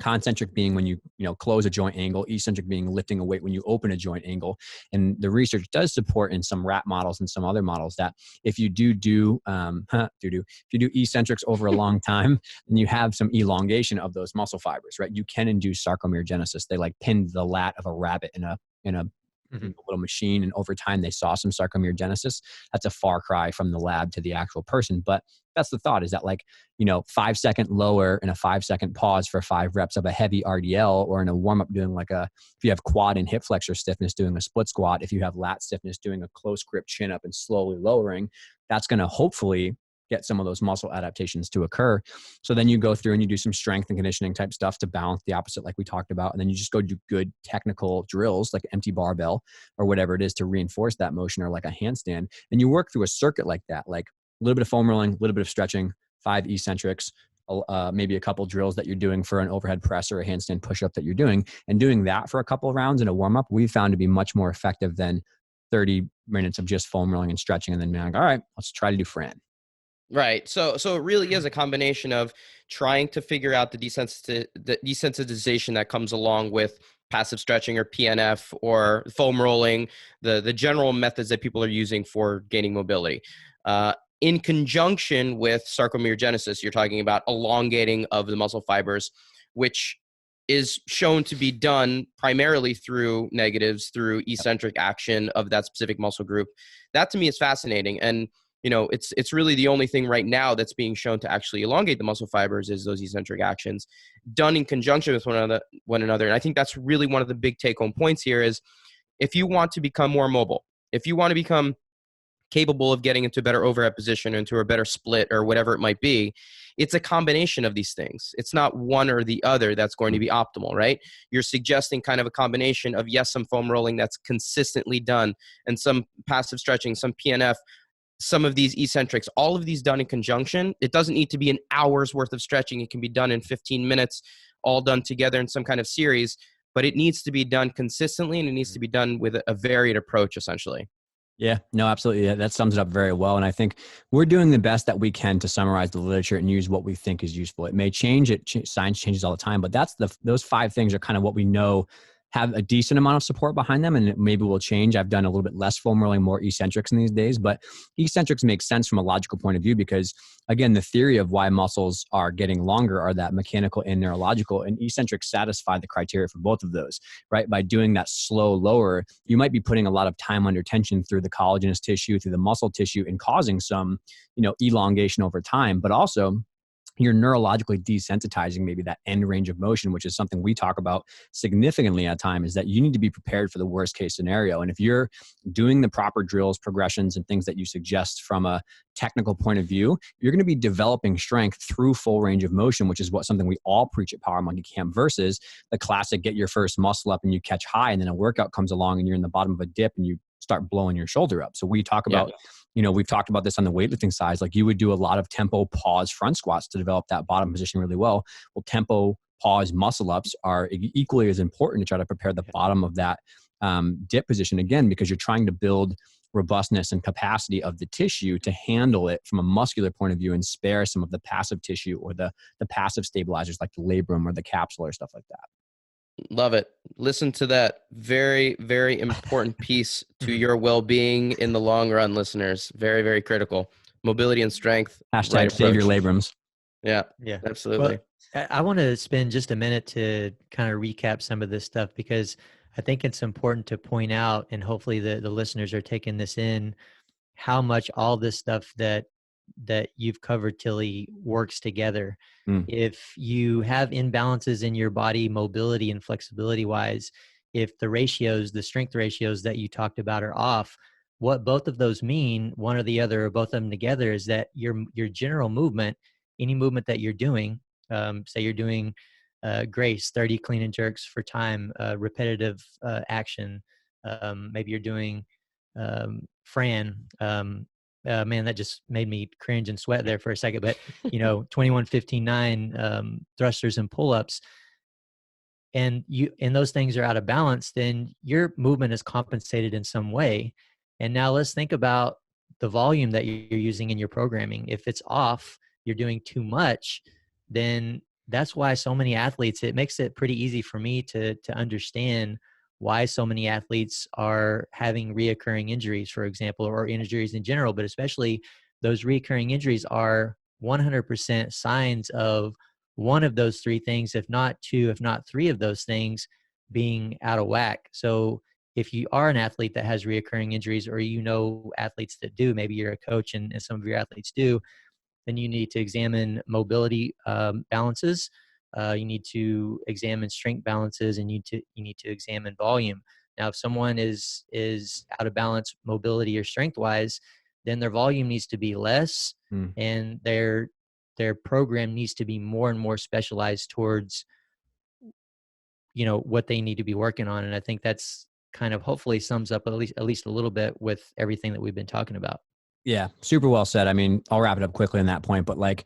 Concentric being when you close a joint angle, eccentric being lifting a weight when you open a joint angle. And the research does support in some rat models and some other models that if you do eccentrics over a long time, then you have some elongation of those muscle fibers, right? You can induce sarcomere. They like pinned the lat of a rabbit in a little machine, and over time they saw some sarcomere. That's a far cry from the lab to the actual person, but that's the thought, is that 5-second lower and a 5-second pause for 5 reps of a heavy RDL, or in a warm-up doing if you have quad and hip flexor stiffness doing a split squat, if you have lat stiffness doing a close grip chin up and slowly lowering, that's going to hopefully get some of those muscle adaptations to occur. So then you go through and you do some strength and conditioning type stuff to balance the opposite, like we talked about. And then you just go do good technical drills, like empty barbell or whatever it is, to reinforce that motion, or like a handstand. And you work through a circuit like that, like a little bit of foam rolling, a little bit of stretching, 5 eccentrics, maybe a couple drills that you're doing for an overhead press or a handstand push-up that you're doing. And doing that for a couple of rounds in a warm-up, we found to be much more effective than 30 minutes of just foam rolling and stretching and then being like, all right, let's try to do Fran. Right. So it really is a combination of trying to figure out the desensitization that comes along with passive stretching or PNF or foam rolling, the general methods that people are using for gaining mobility. In conjunction with sarcomerogenesis, you're talking about elongating of the muscle fibers, which is shown to be done primarily through negatives, through eccentric action of that specific muscle group. That to me is fascinating. And it's really the only thing right now that's being shown to actually elongate the muscle fibers is those eccentric actions done in conjunction with one another. And I think that's really one of the big take-home points here is if you want to become more mobile, if you want to become capable of getting into a better overhead position, into a better split or whatever it might be, it's a combination of these things. It's not one or the other that's going to be optimal, right? You're suggesting kind of a combination of, yes, some foam rolling that's consistently done and some passive stretching, some PNF, some of these eccentrics, all of these done in conjunction. It doesn't need to be an hour's worth of stretching. It can be done in 15 minutes, all done together in some kind of series, but it needs to be done consistently and it needs to be done with a varied approach, essentially. Yeah, no, absolutely. Yeah, that sums it up very well. And I think we're doing the best that we can to summarize the literature and use what we think is useful. It may change. Science changes all the time, but those 5 things are kind of what we know have a decent amount of support behind them, and it maybe will change. I've done a little bit less foam rolling, more eccentrics in these days, but eccentrics make sense from a logical point of view because, again, the theory of why muscles are getting longer are that mechanical and neurological, and eccentrics satisfy the criteria for both of those, right? By doing that slow lower, you might be putting a lot of time under tension through the collagenous tissue, through the muscle tissue, and causing some, elongation over time, but also you're neurologically desensitizing maybe that end range of motion, which is something we talk about significantly at time, is that you need to be prepared for the worst case scenario. And if you're doing the proper drills, progressions, and things that you suggest from a technical point of view, you're going to be developing strength through full range of motion, which is something we all preach at Power Monkey Camp, versus the classic get your first muscle up and you catch high, and then a workout comes along and you're in the bottom of a dip and you start blowing your shoulder up. So we talk about, we've talked about this on the weightlifting side. Like you would do a lot of tempo pause front squats to develop that bottom position really well. Well, tempo pause muscle ups are equally as important to try to prepare the bottom of that dip position, again, because you're trying to build robustness and capacity of the tissue to handle it from a muscular point of view and spare some of the passive tissue or the passive stabilizers like the labrum or the capsule or stuff like that. Love it. Listen to that. Very, very important piece to your well-being in the long run, listeners. Very, very critical. Mobility and strength. Hashtag save your labrums. Yeah, absolutely. Well, I want to spend just a minute to kind of recap some of this stuff, because I think it's important to point out, and hopefully the listeners are taking this in, how much all this stuff that you've covered, Tilley, works together. If you have imbalances in your body, mobility and flexibility wise, if the strength ratios that you talked about are off, what both of those mean, one or the other or both of them together, is that your general movement, any movement that you're doing, say you're doing Grace, 30 clean and jerks for time, repetitive action, maybe you're doing Fran, man, that just made me cringe and sweat there for a second. But 21, 15, 9 thrusters and pull-ups, and those things are out of balance, then your movement is compensated in some way. And now let's think about the volume that you're using in your programming. If it's off, you're doing too much, then that's why so many athletes, it makes it pretty easy for me to understand why so many athletes are having reoccurring injuries, for example, or injuries in general, but especially those reoccurring injuries are 100% signs of one of those three things, if not two, if not three of those things being out of whack. So if you are an athlete that has reoccurring injuries, or you know athletes that do, maybe you're a coach and some of your athletes do, then you need to examine mobility balances. You need to examine strength balances, and you need to examine volume. Now, if someone is out of balance mobility or strength wise, then their volume needs to be less, and their program needs to be more and more specialized towards, you know, what they need to be working on. And I think that's kind of hopefully sums up at least a little bit with everything that we've been talking about. Yeah, super well said. I mean, I'll wrap it up quickly on that point, but like,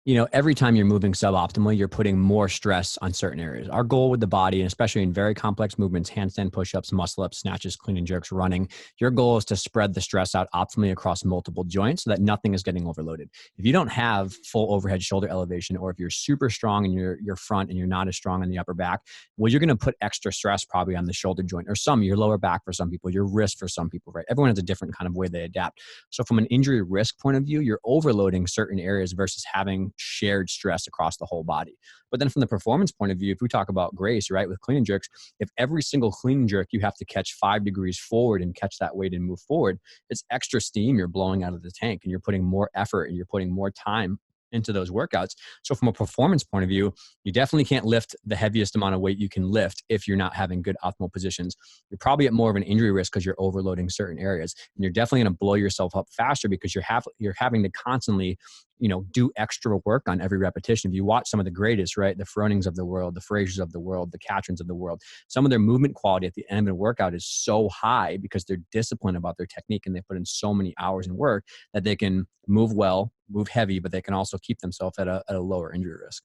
you know, every time you're moving suboptimally, you're putting more stress on certain areas. Our goal with the body, and especially in very complex movements, handstand push-ups, muscle-ups, snatches, clean and jerks, running, your goal is to spread the stress out optimally across multiple joints so that nothing is getting overloaded. If you don't have full overhead shoulder elevation, or if you're super strong in your front and you're not as strong in the upper back, well, you're going to put extra stress probably on the shoulder joint, or your lower back for some people, your wrist for some people, right? Everyone has a different kind of way they adapt. So from an injury risk point of view, you're overloading certain areas versus having shared stress across the whole body. But then from the performance point of view, if we talk about grace, right, with clean and jerks, if every single clean and jerk you have to catch 5 degrees forward and catch that weight and move forward, it's extra steam you're blowing out of the tank, and you're putting more effort and you're putting more time into those workouts. So from a performance point of view, you definitely can't lift the heaviest amount of weight you can lift if you're not having good optimal positions. You're probably at more of an injury risk because you're overloading certain areas, and you're definitely going to blow yourself up faster because you're having to constantly, you know, do extra work on every repetition. If you watch some of the greatest, right, the Fronings of the world, the Frasers of the world, the Catrins of the world, some of their movement quality at the end of the workout is so high because they're disciplined about their technique, and they put in so many hours in work that they can move well, move heavy, but they can also keep themselves at a lower injury risk.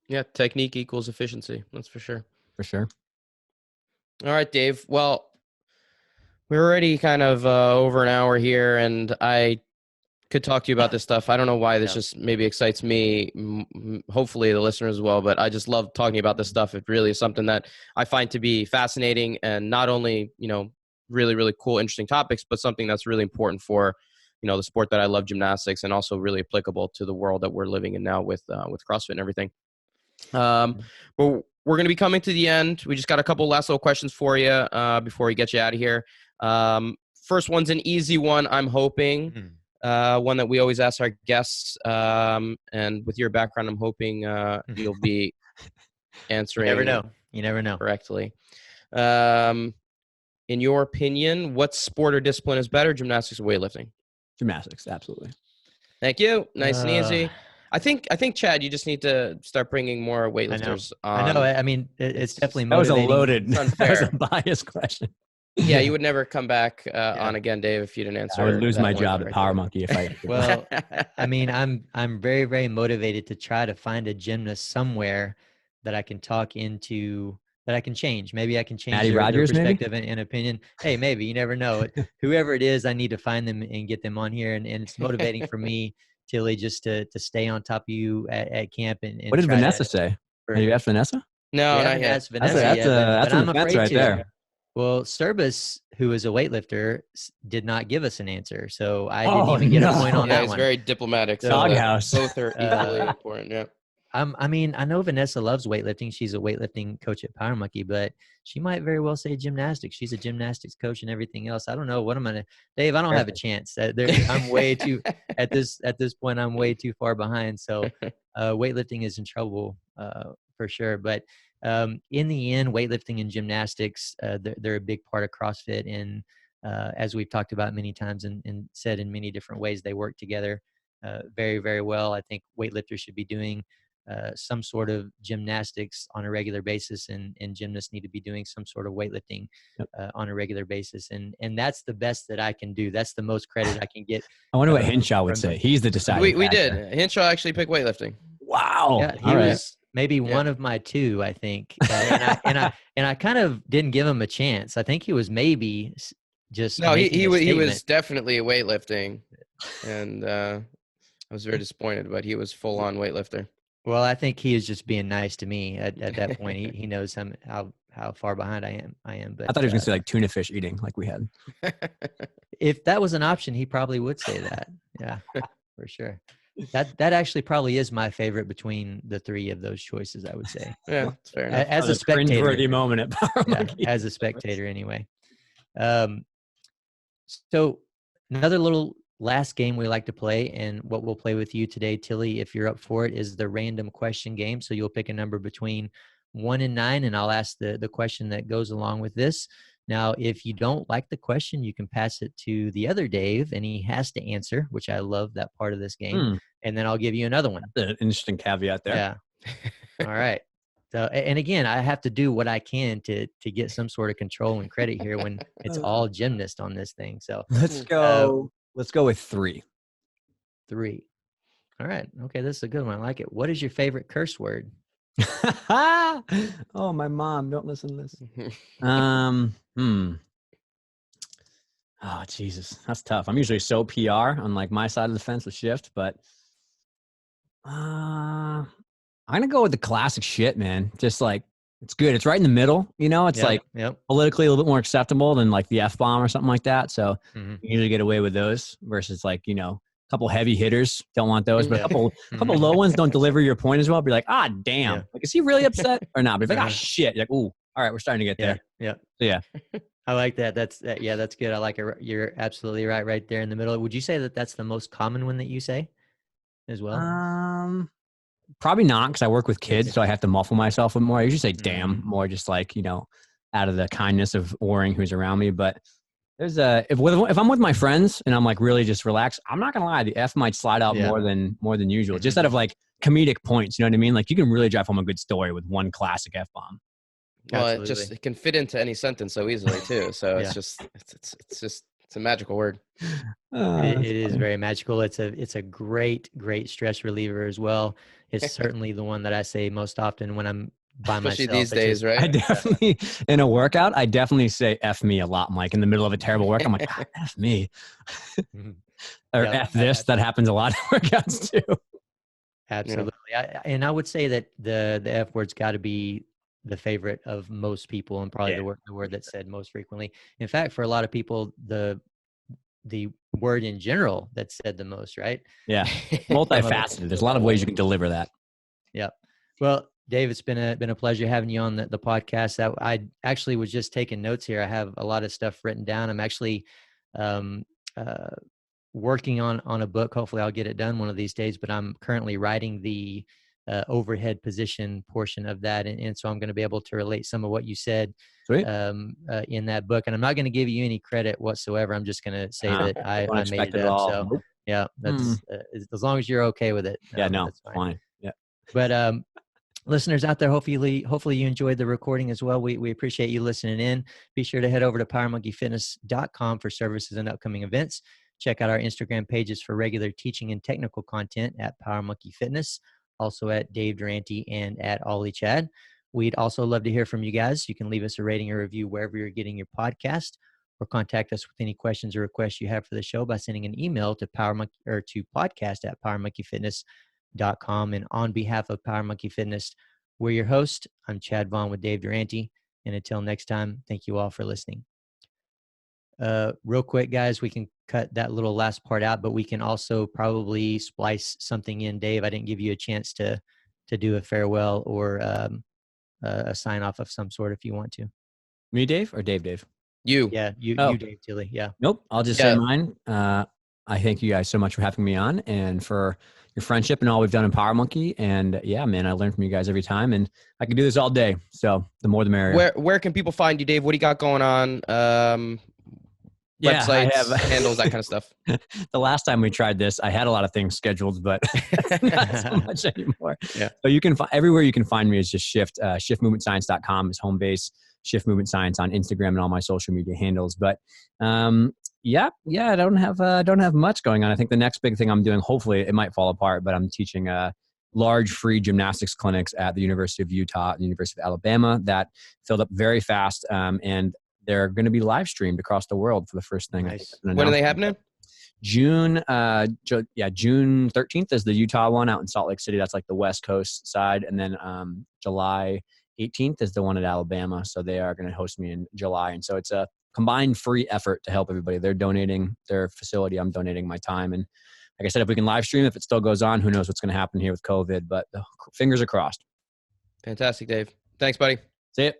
Yeah, technique equals efficiency. That's for sure. For sure. All right, Dave. Well, we're already kind of over an hour here, and I could talk to you about this stuff. I don't know why this just maybe excites me, hopefully the listeners as well, but I just love talking about this stuff. It really is something that I find to be fascinating, and not only, you know, really, really cool, interesting topics, but something that's really important for, you know, the sport that I love, gymnastics, and also really applicable to the world that we're living in now with CrossFit and everything. But we're going to be coming to the end. We just got a couple last little questions for you before we get you out of here. First one's an easy one, I'm hoping. One that we always ask our guests. And with your background, I'm hoping you'll be answering. You never know. Correctly. In your opinion, what sport or discipline is better, gymnastics or weightlifting? Gymnastics, absolutely. Thank you. Nice and easy. I think Chad, you just need to start bringing more weightlifters on. I know. I mean, it's definitely That motivating. was a loaded, that was a biased question. Yeah, you would never come back on again, Dave, if you didn't answer. I would lose my job at Power Monkey if I. Well, I mean, I'm very, very motivated to try to find a gymnast somewhere that I can talk into, that I can change. Maybe I can change their perspective and opinion. Hey, maybe, you never know. Whoever it is, I need to find them and get them on here. And it's motivating for me, Tilley, just to stay on top of you at camp. And what did Vanessa say? Have you asked Vanessa? No, not yet. That's an offense right there. Well, Service, who is a weightlifter, did not give us an answer, so I didn't even get a point on that one. He's very diplomatic. Doghouse. Both are equally important. Yeah. I mean, I know Vanessa loves weightlifting. She's a weightlifting coach at Power Monkey, but she might very well say gymnastics. She's a gymnastics coach and everything else. I don't know what I'm gonna. Dave, I don't have a chance. I'm way too at this point. I'm way too far behind. So, weightlifting is in trouble for sure. But in the end, weightlifting and gymnastics, they're a big part of CrossFit. And as we've talked about many times and said in many different ways, they work together very, very well. I think weightlifters should be doing some sort of gymnastics on a regular basis, and gymnasts need to be doing some sort of weightlifting on a regular basis. And that's the best that I can do. That's the most credit I can get. I wonder what Hinshaw would say. He's the deciding We did. Hinshaw actually picked weightlifting. Wow. Yeah, he was maybe one of my two, I think. And I kind of didn't give him a chance. I think he was maybe just he was definitely a weightlifting, and I was very disappointed, but he was full on weightlifter. Well, I think he is just being nice to me at that point. He knows how far behind I am. But I thought he was gonna say like tuna fish eating, like we had. if that was an option, he probably would say that. Yeah, for sure. That actually probably is my favorite between the three of those choices, I would say. Yeah, that's fair enough. As a spectator, cringeworthy moment at Power yeah, Monkey. as a spectator anyway. So another little last game we like to play, and what we'll play with you today, Tilley, if you're up for it, is the random question game. So you'll pick a number between 1 and 9, and I'll ask the question that goes along with this. Now, if you don't like the question, you can pass it to the other Dave, and he has to answer, which I love that part of this game. And then I'll give you another one. That's an interesting caveat there. Yeah. All right. So, and again, I have to do what I can to get some sort of control and credit here when it's all gymnast on this thing. So let's go. Let's go with 3. 3. All right. Okay, this is a good one. I like it. What is your favorite curse word? Oh, my mom! Don't listen to this. Oh, Jesus, that's tough. I'm usually so PR on like my side of the fence with shift, but I'm gonna go with the classic shit, man. Just like it's good. It's right in the middle. You know, it's politically a little bit more acceptable than like the F-bomb or something like that. So you usually get away with those versus like, you know, a couple heavy hitters don't want those, but a couple low ones don't deliver your point as well. Be like, damn, like is he really upset or not? But it's like, shit. You're like, ooh, all right, we're starting to get there. Yeah. So, yeah. I like that. That's good. I like it. You're absolutely right there in the middle. Would you say that that's the most common one that you say as well? Probably not, because I work with kids, so I have to muffle myself a more. I usually say damn more, just like, you know, out of the kindness of Oring who's around me. But there's if I'm with my friends and I'm like really just relaxed, I'm not gonna lie, the F might slide out more than usual, just out of like comedic points. You know what I mean? Like you can really drive home a good story with one classic F-bomb. Well, it can fit into any sentence so easily too. So it's a magical word. It is very magical. It's a great stress reliever as well. It's certainly the one that I say most often when I'm by Especially myself. these days, right? I definitely in a workout, I definitely say F me a lot. I'm like in the middle of a terrible work, I'm like, F me. Or F this. That happens a lot in workouts too. Absolutely. And I would say that the F word's got to be the favorite of most people, and probably the word that's said most frequently. In fact, for a lot of people, the word in general that's said the most, right? Yeah. Multifaceted. There's a lot of ways you can deliver that. Yeah. Well, Dave, it's been a pleasure having you on the podcast. I actually was just taking notes here. I have a lot of stuff written down. I'm actually working on a book. Hopefully I'll get it done one of these days, but I'm currently writing the overhead position portion of that. And so I'm going to be able to relate some of what you said in that book. And I'm not going to give you any credit whatsoever. I'm just going to say that I made it up. So yeah, that's as long as you're okay with it. That's fine. Yeah. But listeners out there, hopefully you enjoyed the recording as well. We appreciate you listening in. Be sure to head over to powermonkeyfitness.com for services and upcoming events. Check out our Instagram pages for regular teaching and technical content at Power Monkey Fitness, also at Dave Durante and at Ollie Chad. We'd also love to hear from you guys. You can leave us a rating or review wherever you're getting your podcast, or contact us with any questions or requests you have for the show by sending an email to podcast@powermonkeyfitness.com. And on behalf of Power Monkey Fitness, we're your host. I'm Chad Vaughn with Dave Durante. And until next time, thank you all for listening. Real quick, guys, we can cut that little last part out, but we can also probably splice something in. Dave, I didn't give you a chance to do a farewell or a sign off of some sort if you want to. Me, Dave, or Dave? You. Yeah, you, Dave Tilley. Yeah. Nope. I'll just say mine. I thank you guys so much for having me on and for your friendship and all we've done in Power Monkey. And yeah, man, I learn from you guys every time, and I can do this all day. So the more the merrier. Where can people find you, Dave? What do you got going on? Websites, handles, that kind of stuff. The last time we tried this, I had a lot of things scheduled, but not so much anymore. Yeah. So you can everywhere you can find me is just Shift. Shiftmovementscience.com is home base. Shift Movement Science on Instagram and all my social media handles. But I don't have much going on. I think the next big thing I'm doing, hopefully it might fall apart, but I'm teaching large free gymnastics clinics at the University of Utah and the University of Alabama that filled up very fast. And they're going to be live streamed across the world for the first thing. Nice. When are they happening? June 13th is the Utah one out in Salt Lake City. That's like the West Coast side. And then July 18th is the one at Alabama. So they are going to host me in July. And so it's a combined free effort to help everybody. They're donating their facility. I'm donating my time. And like I said, if we can live stream, if it still goes on, who knows what's going to happen here with COVID, but fingers are crossed. Fantastic, Dave. Thanks, buddy. See ya.